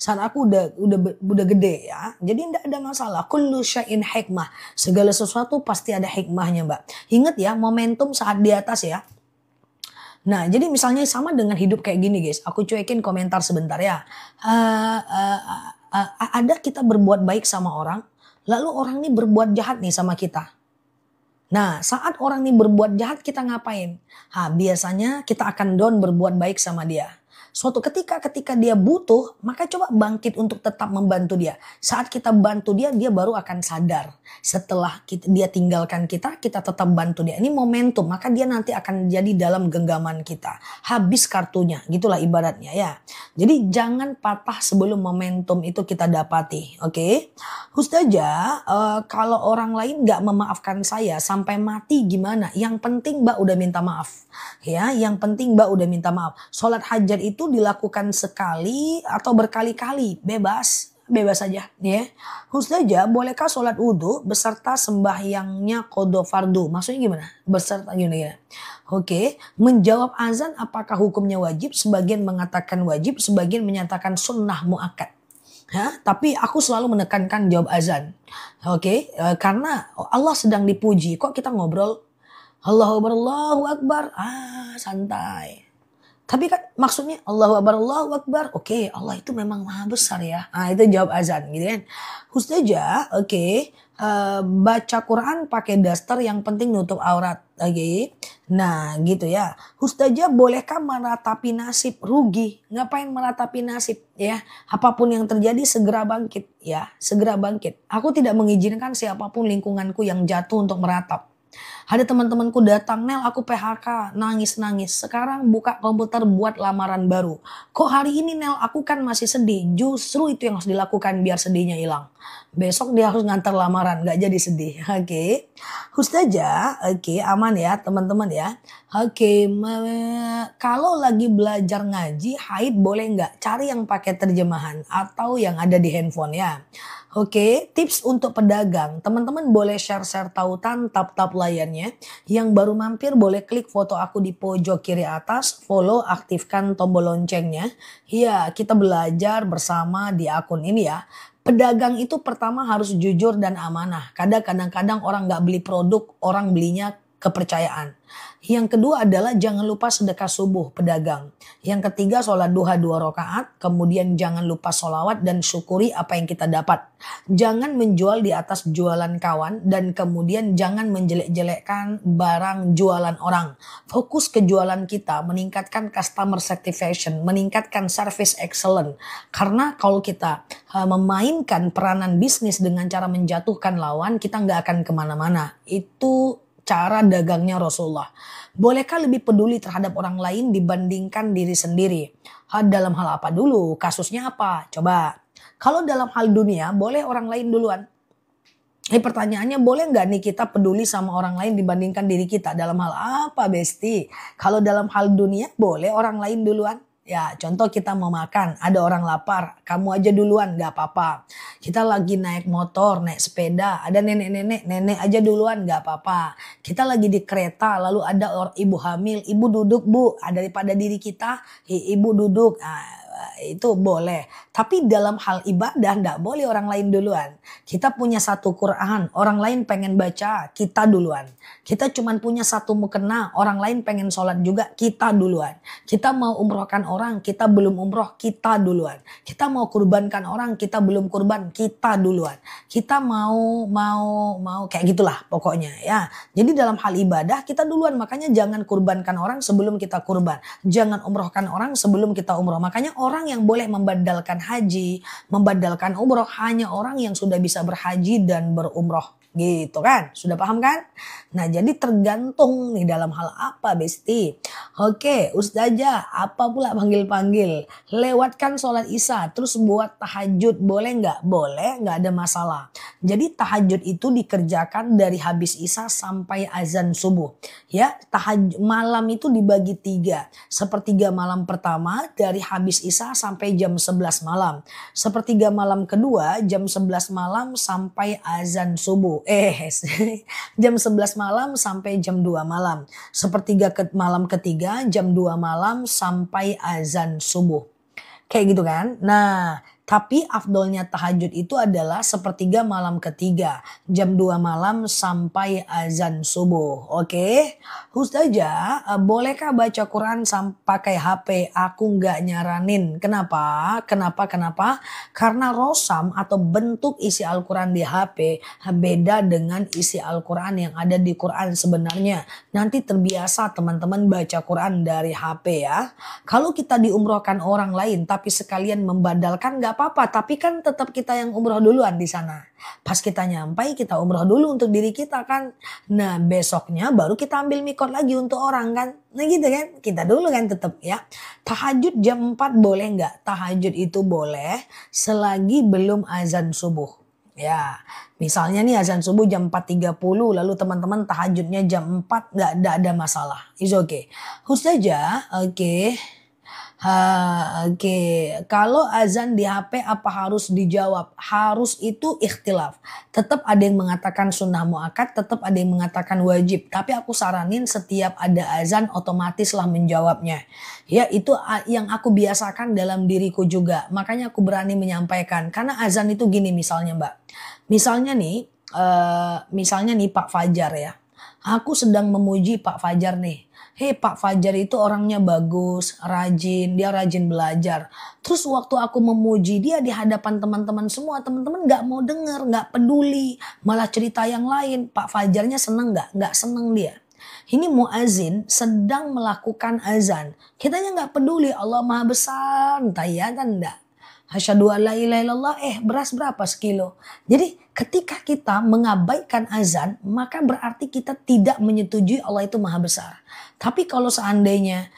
Saat aku udah gede ya. Jadi gak ada masalah. Kullu syai'in hikmah. Segala sesuatu pasti ada hikmahnya mbak. Ingat ya momentum saat di atas ya. Nah, jadi misalnya sama dengan hidup kayak gini guys. Aku cuekin komentar sebentar ya. Ada kita berbuat baik sama orang, lalu orang ini berbuat jahat nih sama kita. Nah, saat orang ini berbuat jahat kita ngapain? Biasanya kita akan down berbuat baik sama dia. Suatu ketika dia butuh, maka coba bangkit untuk tetap membantu dia. Saat kita bantu dia, dia baru akan sadar. Setelah dia tinggalkan kita tetap bantu dia. Ini momentum, maka dia nanti akan jadi dalam genggaman kita. Habis kartunya, gitulah ibaratnya ya. Jadi jangan patah sebelum momentum itu kita dapati. Oke? Ustazah, kalau orang lain gak memaafkan saya sampai mati gimana? Yang penting mbak udah minta maaf. Ya, yang penting mbak udah minta maaf. Sholat hajat itu dilakukan sekali atau berkali-kali, bebas saja ya. Ustazah, bolehkah sholat wudhu beserta sembahyangnya qadha fardu? Maksudnya gimana? Beserta gimana? Oke, menjawab azan apakah hukumnya wajib? Sebagian mengatakan wajib, sebagian menyatakan sunnah muakkad. Tapi aku selalu menekankan jawab azan. Oke, karena Allah sedang dipuji. Kok kita ngobrol Allahu Akbar, Allahu Akbar, santai. Tapi kan maksudnya Allahu Akbar. Oke, Allah itu memang maha besar ya. Itu jawab azan gitu kan. Ustazah, oke, baca Quran pakai daster yang penting nutup aurat. Oke. Nah gitu ya. Ustazah, bolehkah meratapi nasib? Rugi. Ngapain meratapi nasib ya? Apapun yang terjadi segera bangkit ya. Segera bangkit. Aku tidak mengizinkan siapapun lingkunganku yang jatuh untuk meratap. Ada teman-temanku datang, Nel aku PHK, nangis-nangis. Sekarang buka komputer buat lamaran baru. Kok hari ini Nel aku kan masih sedih. Justru itu yang harus dilakukan biar sedihnya hilang. Besok dia harus ngantar lamaran, gak jadi sedih. Oke. Ustazah, oke, aman ya teman-teman ya. Oke, kalau lagi belajar ngaji, haid boleh nggak? Cari yang pakai terjemahan atau yang ada di handphone ya. Oke, tips untuk pedagang. Teman-teman boleh share-share tautan, tap-tap layarnya. Yang baru mampir boleh klik foto aku di pojok kiri atas, follow, aktifkan tombol loncengnya. Ya, kita belajar bersama di akun ini ya. Pedagang itu pertama harus jujur dan amanah. Kadang-kadang orang nggak beli produk, orang belinya kepercayaan. Yang kedua adalah jangan lupa sedekah subuh pedagang. Yang ketiga sholat duha 2 rakaat. Kemudian jangan lupa sholawat dan syukuri apa yang kita dapat. Jangan menjual di atas jualan kawan. Dan kemudian jangan menjelek-jelekkan barang jualan orang. Fokus ke jualan kita, meningkatkan customer satisfaction, meningkatkan service excellent. Karena kalau kita memainkan peranan bisnis dengan cara menjatuhkan lawan, kita nggak akan kemana-mana. Itu cara dagangnya Rasulullah. Bolehkah lebih peduli terhadap orang lain dibandingkan diri sendiri? Dalam hal apa dulu? Kasusnya apa? Coba. Kalau dalam hal dunia, boleh orang lain duluan. Pertanyaannya, boleh nggak nih kita peduli sama orang lain dibandingkan diri kita? Dalam hal apa, Besti? Kalau dalam hal dunia, boleh orang lain duluan. Ya, contoh kita mau makan, ada orang lapar, kamu aja duluan, gak apa-apa. Kita lagi naik motor, naik sepeda, ada nenek-nenek, nenek aja duluan, gak apa-apa. Kita lagi di kereta, lalu ada ibu hamil, ibu duduk bu, daripada diri kita, ibu duduk. Itu boleh. Tapi dalam hal ibadah gak boleh orang lain duluan. Kita punya satu Quran, orang lain pengen baca, kita duluan. Kita cuma punya satu mukena, orang lain pengen sholat juga, kita duluan. Kita mau umrohkan orang, kita belum umroh, kita duluan. Kita mau kurbankan orang, kita belum kurban, kita duluan. Kita mau kayak gitulah pokoknya ya. Jadi dalam hal ibadah kita duluan, makanya jangan kurbankan orang sebelum kita kurban. Jangan umrohkan orang sebelum kita umroh. Makanya orang yang boleh membadalkan haji, membadalkan umroh hanya orang yang sudah bisa berhaji dan berumroh. Gitu kan? Sudah paham kan? Nah, jadi tergantung nih dalam hal apa, Besti. Oke, Ustazah, apa pula panggil-panggil? Lewatkan sholat isya, terus buat tahajud. Boleh nggak? Boleh, nggak ada masalah. Jadi tahajud itu dikerjakan dari habis isya sampai azan subuh. Ya, tahajud malam itu dibagi 3. Sepertiga malam pertama dari habis isya sampai jam 11 malam. Sepertiga malam kedua jam 11 malam sampai azan subuh. Jam 11 malam sampai jam 2 malam. Sepertiga malam ketiga jam 2 malam sampai azan subuh. Kayak gitu kan? Nah, tapi afdolnya tahajud itu adalah sepertiga malam ketiga. Jam 2 malam sampai azan subuh. Oke? Ustazah, bolehkah baca Quran pakai HP? Aku nggak nyaranin. Kenapa? Karena rosam atau bentuk isi Al-Quran di HP beda dengan isi Al-Quran yang ada di Quran sebenarnya. Nanti terbiasa teman-teman baca Quran dari HP ya. Kalau kita diumrohkan orang lain tapi sekalian membadalkan nggak apa-apa, tapi kan tetap kita yang umroh duluan di sana. Pas kita nyampai kita umroh dulu untuk diri kita kan. Nah, besoknya baru kita ambil mikot lagi untuk orang kan. Nah gitu kan, kita dulu kan tetap ya. Tahajud jam 4 boleh nggak? Tahajud itu boleh selagi belum azan subuh. Ya, misalnya nih azan subuh jam 4.30 lalu teman-teman tahajudnya jam 4 nggak ada masalah. It's okay. Ustazah, oke. Oke. Kalau azan di HP apa harus dijawab? Harus itu ikhtilaf. Tetap ada yang mengatakan sunnah muakkad, tetap ada yang mengatakan wajib. Tapi aku saranin setiap ada azan otomatislah menjawabnya. Ya, itu yang aku biasakan dalam diriku juga. Makanya aku berani menyampaikan. Karena azan itu gini misalnya, Mbak. Misalnya nih Pak Fajar ya. Aku sedang memuji Pak Fajar nih. Hei, Pak Fajar itu orangnya bagus, rajin, dia rajin belajar. Terus waktu aku memuji dia di hadapan teman-teman semua, teman-teman gak mau denger, gak peduli. Malah cerita yang lain, Pak Fajarnya seneng gak? Gak seneng dia. Ini muazin sedang melakukan azan. Kitanya gak peduli, Allah Maha Besar, entah ya kan enggak. Asyhadu an la ilaha illallah, beras berapa sekilo? Jadi ketika kita mengabaikan azan, maka berarti kita tidak menyetujui Allah itu Maha Besar. Tapi kalau seandainya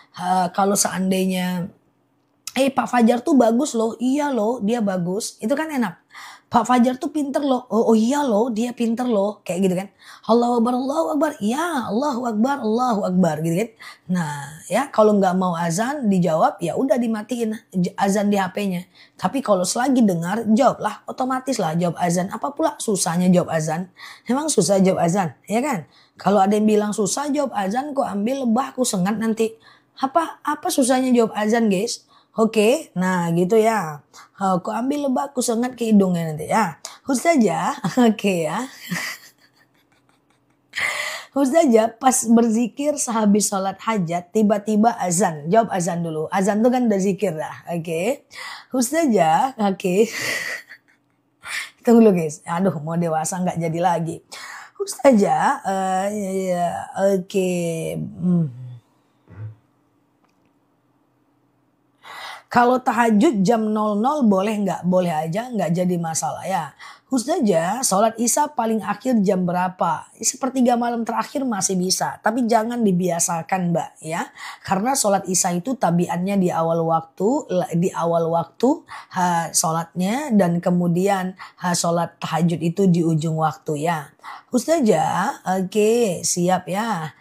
Pak Fajar tuh bagus loh, iya loh dia bagus, itu kan enak. Pak Fajar tuh pinter loh, oh iya loh dia pinter loh, kayak gitu kan. Allahu Akbar, ya Allahu Akbar gitu kan. Nah ya kalau nggak mau azan dijawab ya udah dimatiin azan di HP-nya. Tapi kalau selagi dengar jawablah, otomatis lah jawab azan. Apa pula susahnya jawab azan? Emang susah jawab azan, ya kan? Kalau ada yang bilang susah jawab azan, kok ambil lebah, aku sengat nanti. Apa susahnya jawab azan guys? Oke, nah gitu ya. Aku ambil lebah, aku sengat ke hidungnya nanti ya. Ustazah, oke ya. Ustazah pas berzikir sehabis sholat hajat tiba-tiba azan. Jawab azan dulu. Azan tuh kan udah zikir dah. Oke. Ustazah, oke. Tunggu dulu guys. Aduh mau dewasa nggak jadi lagi. Ustazah, ya, oke. Kalau tahajud jam 00 boleh nggak? Boleh aja, nggak jadi masalah ya. Ustazah, sholat isya paling akhir jam berapa? Sepertiga malam terakhir masih bisa. Tapi jangan dibiasakan mbak ya. Karena sholat isya itu tabiatnya di awal waktu sholatnya. Dan kemudian sholat tahajud itu di ujung waktu ya. Ustazah, oke siap ya.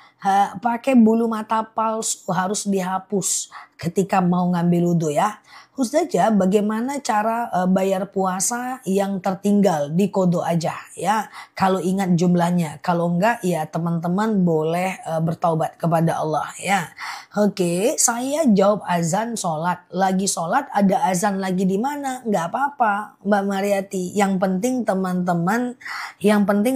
Pakai bulu mata palsu harus dihapus ketika mau ngambil wudhu ya. Ustazah, bagaimana cara bayar puasa yang tertinggal? Dikodo aja ya. Kalau ingat jumlahnya, kalau enggak ya teman-teman boleh bertaubat kepada Allah ya. Oke, saya jawab azan sholat. Lagi sholat ada azan lagi di mana? Enggak apa-apa Mbak Mariati. Yang penting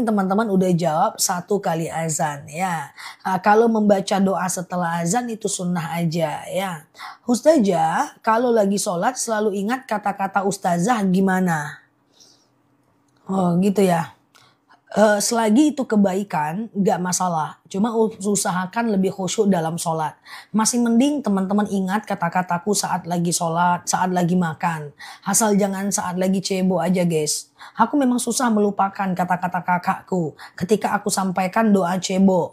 teman-teman udah jawab 1 kali azan ya. Kalau membaca doa setelah azan itu sunnah aja ya. Ustazah, kalau lagi sholat selalu ingat kata-kata ustazah gimana? Oh gitu ya. Selagi itu kebaikan gak masalah. Cuma usahakan lebih khusyuk dalam sholat. Masih mending teman-teman ingat kata-kataku saat lagi sholat, saat lagi makan. Asal jangan saat lagi cebo aja guys. Aku memang susah melupakan kata-kata kakakku ketika aku sampaikan doa cebo.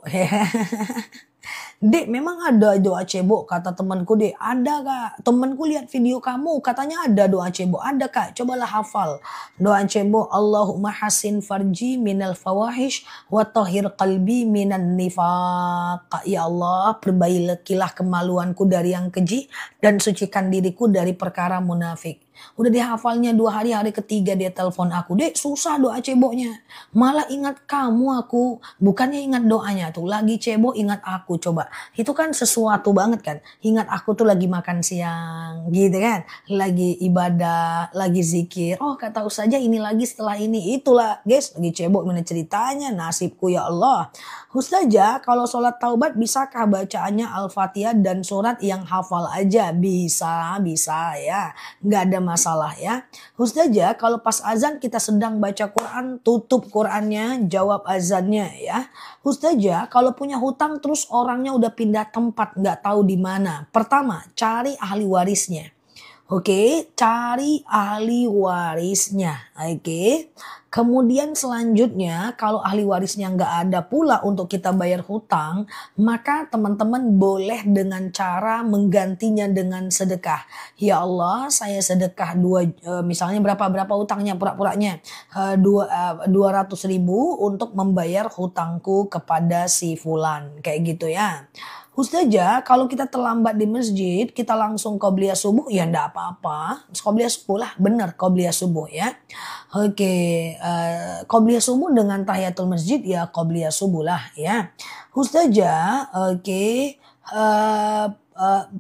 Dek, memang ada doa cebok kata temanku dek. Ada kak, temanku lihat video kamu katanya ada doa cebok. Ada kak, cobalah hafal. Doa cebok, Allahumma hasin farji minal fawahish wa tahhir qalbi minan nifaq. Ya Allah, perbaikilah kemaluanku dari yang keji dan sucikan diriku dari perkara munafik. Udah dihafalnya 2 hari, hari ketiga dia telepon aku. Dek susah doa ceboknya. Malah ingat kamu aku. Bukannya ingat doanya tuh. Lagi cebok ingat aku coba. Itu kan sesuatu banget kan. Ingat aku tuh lagi makan siang gitu kan. Lagi ibadah, lagi zikir. Oh kata Ustazah ini lagi setelah ini. Itulah guys lagi cebok mana ceritanya. Nasibku ya Allah. Ustazah kalau sholat taubat bisakah bacaannya Al-Fatihah dan surat yang hafal aja? Bisa ya. Nggak ada masalah ya. Ustazah kalau pas azan kita sedang baca Quran tutup Qurannya jawab azannya ya. Ustazah kalau punya hutang terus orangnya udah pindah tempat nggak tahu di mana. Pertama cari ahli warisnya. Oke, cari ahli warisnya. Oke. Kemudian selanjutnya kalau ahli warisnya nggak ada pula untuk kita bayar hutang, maka teman-teman boleh dengan cara menggantinya dengan sedekah. Ya Allah, saya sedekah misalnya berapa hutangnya pura-puranya 200.000 untuk membayar hutangku kepada si fulan kayak gitu ya. Ustazah, kalau kita terlambat di masjid, kita langsung qobliyah subuh, ya enggak apa-apa. Qobliyah subuh lah, benar qobliyah subuh ya. Oke, qobliyah subuh dengan tahiyatul masjid, ya qobliyah subuh lah ya. Ustazah, oke,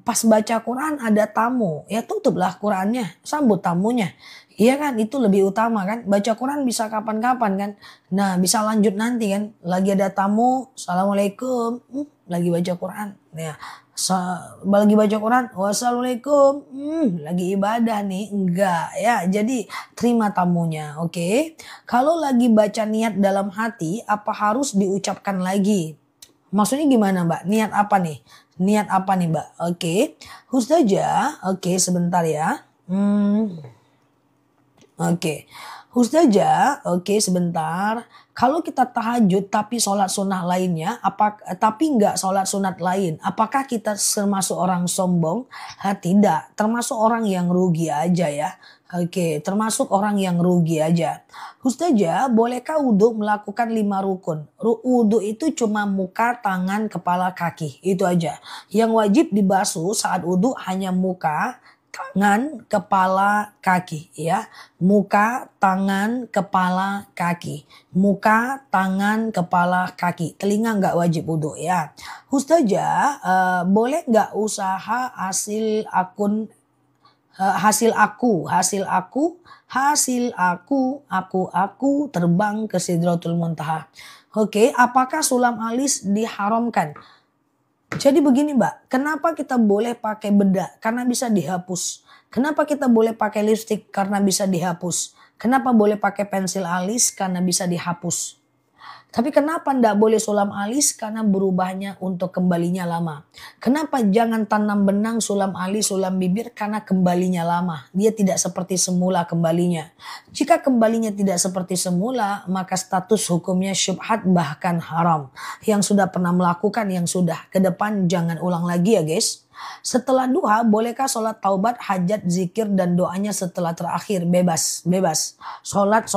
pas baca Quran ada tamu, ya tutuplah Qurannya, sambut tamunya. Iya kan, itu lebih utama kan. Baca Quran bisa kapan-kapan kan. Nah, bisa lanjut nanti kan. Lagi ada tamu, Assalamualaikum. Lagi baca Quran. Ya, lagi baca Quran, wassalamualaikum. Lagi ibadah nih. Enggak ya. Jadi terima tamunya, oke. Kalau lagi baca niat dalam hati, apa harus diucapkan lagi? Maksudnya gimana Mbak? Niat apa nih? Niat apa nih Mbak? Oke. Ustazah, oke sebentar ya. Oke. Ustazah, oke sebentar. Kalau kita tahajud tapi sholat sunnah lainnya, tapi nggak sholat sunat lain, apakah kita termasuk orang sombong? Tidak, termasuk orang yang rugi aja ya. Oke, termasuk orang yang rugi aja. Ustazah, bolehkah wudhu melakukan 5 rukun? Wudhu itu cuma muka, tangan, kepala, kaki. Itu aja. Yang wajib dibasuh saat wudhu hanya muka, tangan, kepala, kaki ya. Muka, tangan, kepala, kaki. Muka, tangan, kepala, kaki. Telinga nggak wajib wudhu ya. Ustazah, boleh nggak usaha hasil akun hasil aku terbang ke Sidratul Muntaha. Oke, apakah sulam alis diharamkan? Jadi begini Mbak, kenapa kita boleh pakai bedak? Karena bisa dihapus. Kenapa kita boleh pakai lipstik? Karena bisa dihapus. Kenapa boleh pakai pensil alis? Karena bisa dihapus. Tapi kenapa tidak boleh sulam alis? Karena berubahnya untuk kembalinya lama. Kenapa jangan tanam benang, sulam alis, sulam bibir? Karena kembalinya lama. Dia tidak seperti semula kembalinya. Jika kembalinya tidak seperti semula, maka status hukumnya syubhat bahkan haram. Yang sudah pernah melakukan, yang sudah. Ke depan jangan ulang lagi ya guys. Setelah duha, bolehkah sholat taubat, hajat, zikir, dan doanya setelah terakhir? Bebas. Sholat,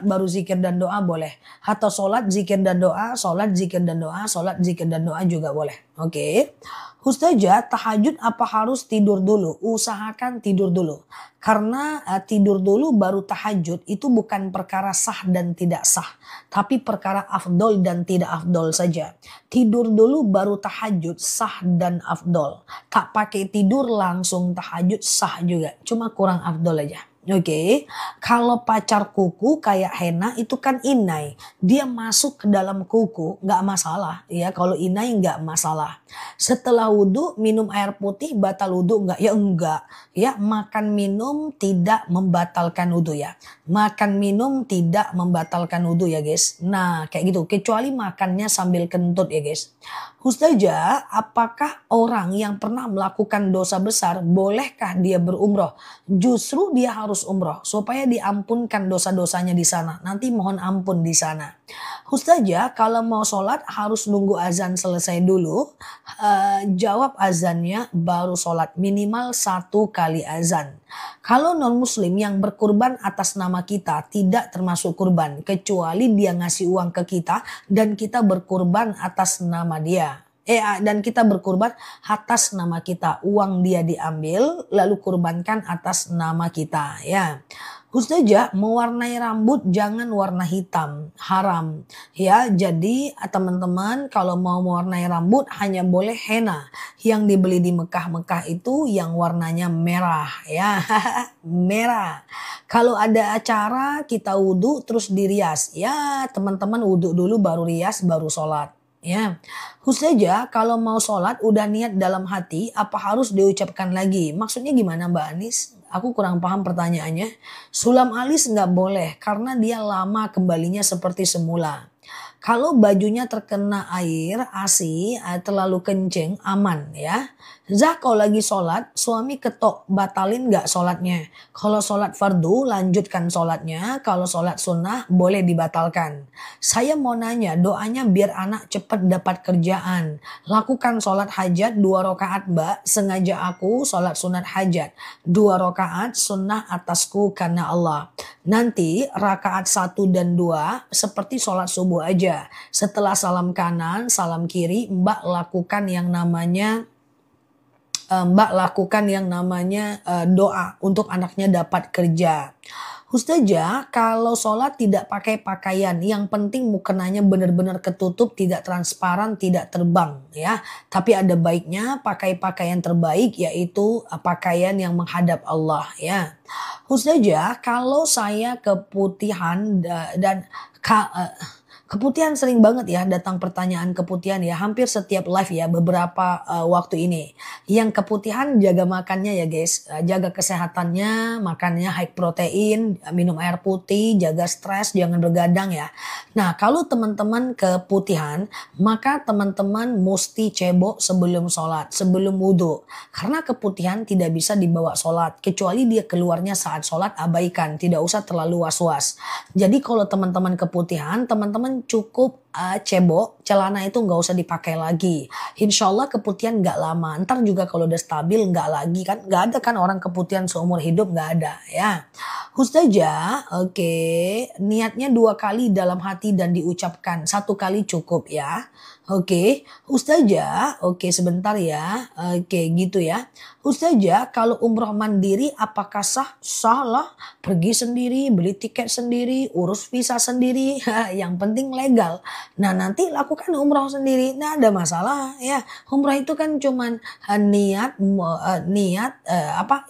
baru zikir dan doa boleh. Atau sholat, zikir, dan doa, sholat, zikir, dan doa, sholat, zikir, dan doa juga boleh. Oke. Ustazah, tahajud apa harus tidur dulu? Usahakan tidur dulu. Karena tidur dulu baru tahajud itu bukan perkara sah dan tidak sah. Tapi perkara afdol dan tidak afdol saja. Tidur dulu baru tahajud sah dan afdol. Tak pakai tidur langsung tahajud sah juga. Cuma kurang afdol aja. Oke, kalau pacar kuku kayak henna itu kan inai. Dia masuk ke dalam kuku nggak masalah. Ya, kalau inai nggak masalah. Setelah wudhu minum air putih batal wudhu nggak? Ya enggak. Ya, makan minum tidak membatalkan wudhu ya. Makan minum tidak membatalkan wudhu ya guys. Nah kayak gitu. Kecuali makannya sambil kentut ya guys. Ustazah, apakah orang yang pernah melakukan dosa besar bolehkah dia berumroh? Justru dia harus umroh supaya diampunkan dosa-dosanya di sana. Nanti mohon ampun di sana. Ustazah, kalau mau sholat harus nunggu azan selesai dulu. Jawab azannya baru sholat, minimal 1 kali azan. Kalau non muslim yang berkurban atas nama kita tidak termasuk kurban. Kecuali dia ngasih uang ke kita dan kita berkurban atas nama dia. Dan kita berkurban atas nama kita. Uang dia diambil lalu kurbankan atas nama kita ya. Ustazah, mewarnai rambut jangan warna hitam, haram. Ya, jadi teman-teman kalau mau mewarnai rambut hanya boleh henna. Yang dibeli di Mekah-Mekah itu yang warnanya merah ya. Merah. Kalau ada acara kita wudhu terus dirias. Ya, teman-teman wudhu dulu baru rias baru sholat. Ya, Ustazah, kalau mau sholat udah niat dalam hati apa harus diucapkan lagi? Maksudnya gimana Mbak Anis? Aku kurang paham pertanyaannya. Sulam alis nggak boleh karena dia lama kembalinya seperti semula. Kalau bajunya terkena air, ASI, terlalu kencing, aman ya. Zah, kalau lagi sholat, suami ketok, batalin gak sholatnya? Kalau sholat fardu, lanjutkan sholatnya. Kalau sholat sunnah, boleh dibatalkan. Saya mau nanya, doanya biar anak cepat dapat kerjaan. Lakukan sholat hajat 2 rakaat mbak, sengaja aku sholat sunat hajat. 2 rakaat sunnah atasku karena Allah. Nanti rakaat 1 dan 2 seperti sholat subuh aja. Setelah salam kanan, salam kiri, mbak lakukan yang namanya doa untuk anaknya dapat kerja. Ustazah, kalau sholat tidak pakai pakaian, yang penting mukenanya benar-benar ketutup, tidak transparan, tidak terbang ya. Tapi ada baiknya pakai pakaian terbaik yaitu pakaian yang menghadap Allah ya. Ustazah, kalau saya keputihan dan keputihan sering banget ya datang pertanyaan keputihan ya hampir setiap live ya beberapa waktu ini. Yang keputihan jaga makannya ya guys, jaga kesehatannya, makannya high protein, minum air putih, jaga stres, jangan begadang ya. Nah kalau teman-teman keputihan maka teman-teman mesti cebok sebelum sholat, sebelum wudhu. Karena keputihan tidak bisa dibawa sholat kecuali dia keluarnya saat sholat, abaikan, tidak usah terlalu was-was. Jadi kalau teman-teman keputihan, teman-teman cukup cebok, celana itu nggak usah dipakai lagi. Insya Allah keputihan nggak lama. Ntar juga kalau udah stabil nggak lagi kan. Nggak ada kan orang keputihan seumur hidup, nggak ada ya. Ustazah, oke, niatnya 2 kali dalam hati dan diucapkan. 1 kali cukup ya. Oke, Ustazah, oke sebentar ya. Oke gitu ya. Ustazah, kalau umroh mandiri apakah sah? Sah lah. Pergi sendiri, beli tiket sendiri, urus visa sendiri. Yang penting legal. Nah nanti lakukan umroh sendiri, nah ada masalah ya. Umroh itu kan cuman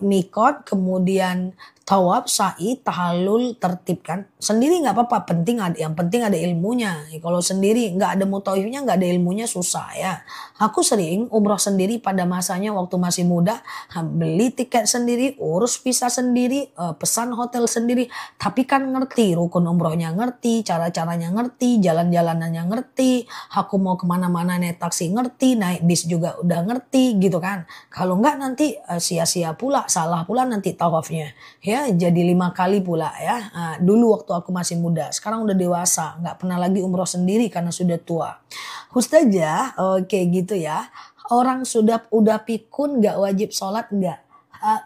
mikot, kemudian tawaf, sa'i, tahallul, tertib kan. Sendiri nggak apa-apa, yang penting ada ilmunya. Kalau sendiri nggak ada mutawifnya, nggak ada ilmunya susah ya. Aku sering umroh sendiri pada masanya waktu masih muda, beli tiket sendiri, urus visa sendiri, pesan hotel sendiri. Tapi kan ngerti, rukun umrohnya ngerti, cara-caranya ngerti, jalan-jalanannya ngerti. Aku mau kemana-mana naik taksi ngerti, naik bis juga udah ngerti gitu kan. Kalau nggak nanti sia-sia pula, salah pula nanti tawafnya. Ya jadi 5 kali pula ya. Dulu waktu aku masih muda, sekarang udah dewasa, nggak pernah lagi umroh sendiri karena sudah tua. Ustazah, oke gitu ya. Orang udah pikun nggak wajib sholat nggak?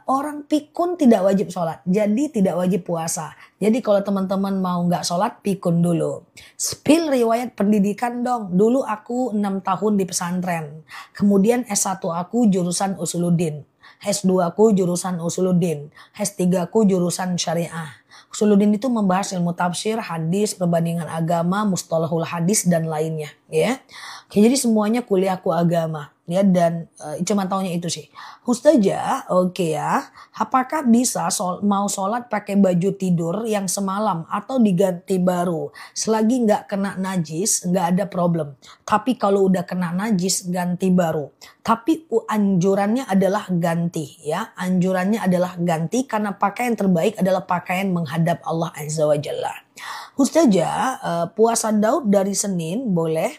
Orang pikun tidak wajib sholat, jadi tidak wajib puasa. Jadi kalau teman-teman mau nggak sholat, pikun dulu. Spill riwayat pendidikan dong. Dulu aku 6 tahun di pesantren. Kemudian S1 aku jurusan Usuluddin. S2 aku jurusan Usuluddin. S3 aku jurusan Syariah. Usuluddin itu membahas ilmu tafsir, hadis, perbandingan agama, mustalahul hadis dan lainnya, ya. Oke, jadi semuanya kuliahku agama, ya, dan cuma taunya itu sih. Ustazah, oke ya. Apakah bisa mau sholat pakai baju tidur yang semalam atau diganti baru? Selagi nggak kena najis, nggak ada problem. Tapi kalau udah kena najis, ganti baru. Tapi anjurannya adalah ganti, ya. Anjurannya adalah ganti karena pakaian terbaik adalah pakaian menghadap Allah Azza wa Jalla. Ustazah, puasa Daud dari Senin boleh,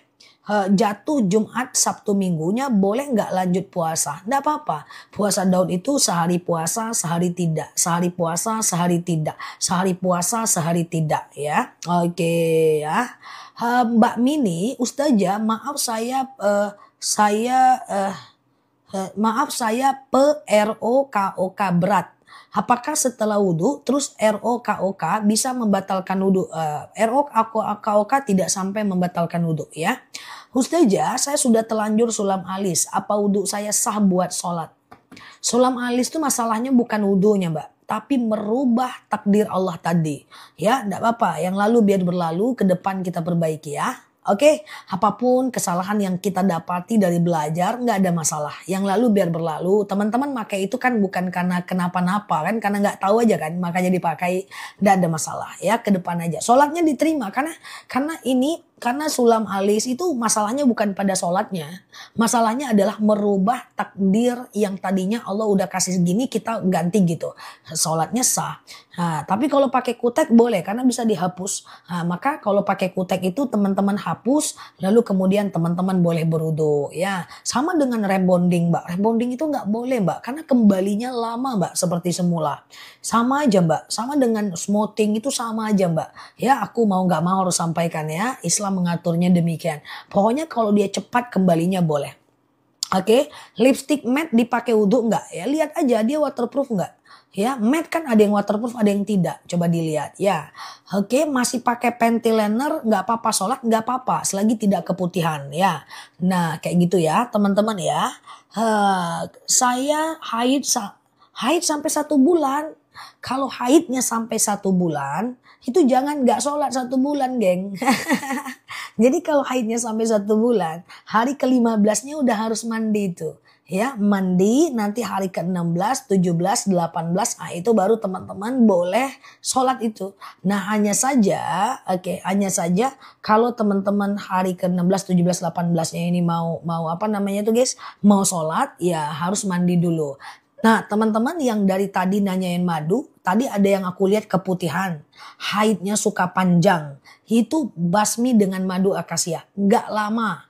jatuh Jumat Sabtu Minggunya boleh nggak lanjut puasa? Nggak apa-apa. Puasa Daud itu sehari puasa, sehari tidak. Sehari puasa, sehari tidak. Sehari puasa, sehari tidak ya. Oke ya. Mbak Mini, Ustazah, maaf saya PROKOK berat. Apakah setelah wudhu terus ROKOK bisa membatalkan wudhu? ROKOK tidak sampai membatalkan wudhu ya. Ustazah, saya sudah telanjur sulam alis. Apa wudhu saya sah buat sholat? Sulam alis itu masalahnya bukan wudhunya mbak, tapi merubah takdir Allah tadi. Ya, enggak apa-apa. Yang lalu biar berlalu, ke depan kita perbaiki ya. Oke, apapun kesalahan yang kita dapati dari belajar nggak ada masalah. Yang lalu biar berlalu. Teman-teman pakai itu kan bukan karena kenapa-napa kan, karena nggak tahu aja kan, makanya dipakai. Nggak ada masalah ya, ke depan aja. Sholatnya diterima karena sulam alis itu masalahnya bukan pada sholatnya. Masalahnya adalah merubah takdir yang tadinya Allah udah kasih segini kita ganti gitu. Sholatnya sah. Nah, tapi kalau pakai kutek boleh karena bisa dihapus. Nah, maka kalau pakai kutek itu teman-teman hapus lalu kemudian teman-teman boleh berwudu ya. Sama dengan rebonding mbak. Rebonding itu nggak boleh mbak karena kembalinya lama mbak seperti semula. Sama aja mbak. Sama dengan smoothing itu sama aja mbak. Ya aku mau nggak mau harus sampaikan ya. Islam mengaturnya demikian. Pokoknya kalau dia cepat kembalinya boleh. Oke, lipstick matte dipakai wudhu enggak? Ya lihat aja dia waterproof enggak? Ya, matte kan ada yang waterproof, ada yang tidak. Coba dilihat ya. Oke, masih pakai panty liner enggak apa-apa, sholat enggak apa-apa selagi tidak keputihan ya. Nah, kayak gitu ya, teman-teman ya. Saya haid sampai 1 bulan. Kalau haidnya sampai 1 bulan, itu jangan nggak sholat 1 bulan, geng. Jadi kalau haidnya sampai 1 bulan, hari ke-15-nya udah harus mandi itu. Ya, mandi nanti hari ke-16, 17, 18, itu baru teman-teman boleh sholat itu. Nah, hanya saja kalau teman-teman hari ke-16, 17, 18-nya ini mau mau sholat, ya harus mandi dulu. Nah, teman-teman yang dari tadi nanyain madu, tadi ada yang aku lihat keputihan, haidnya suka panjang. Itu basmi dengan madu akasia. Nggak lama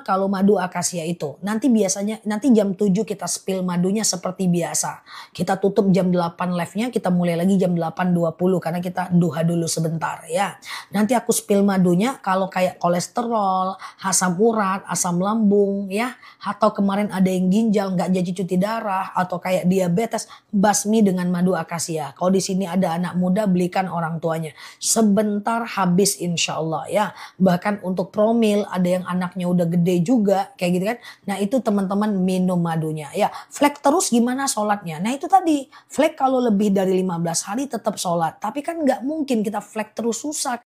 kalau madu akasia itu. Nanti jam 7 kita spill madunya seperti biasa. Kita tutup jam 8 live-nya, kita mulai lagi jam 8.20 karena kita duha dulu sebentar ya. Nanti aku spill madunya kalau kayak kolesterol, asam urat, asam lambung ya. Atau kemarin ada yang ginjal nggak jadi cuci darah atau kayak diabetes, basmi dengan madu akasia. Kalau di sini ada anak muda belikan orang tuanya. Sebentar habis insya Allah ya. Bahkan untuk promil ada yang anaknya udah gede juga kayak gitu kan. Nah itu teman-teman minum madunya ya. Flek terus gimana sholatnya? Nah itu tadi flek kalau lebih dari 15 hari tetap sholat. Tapi kan nggak mungkin kita flek terus susah.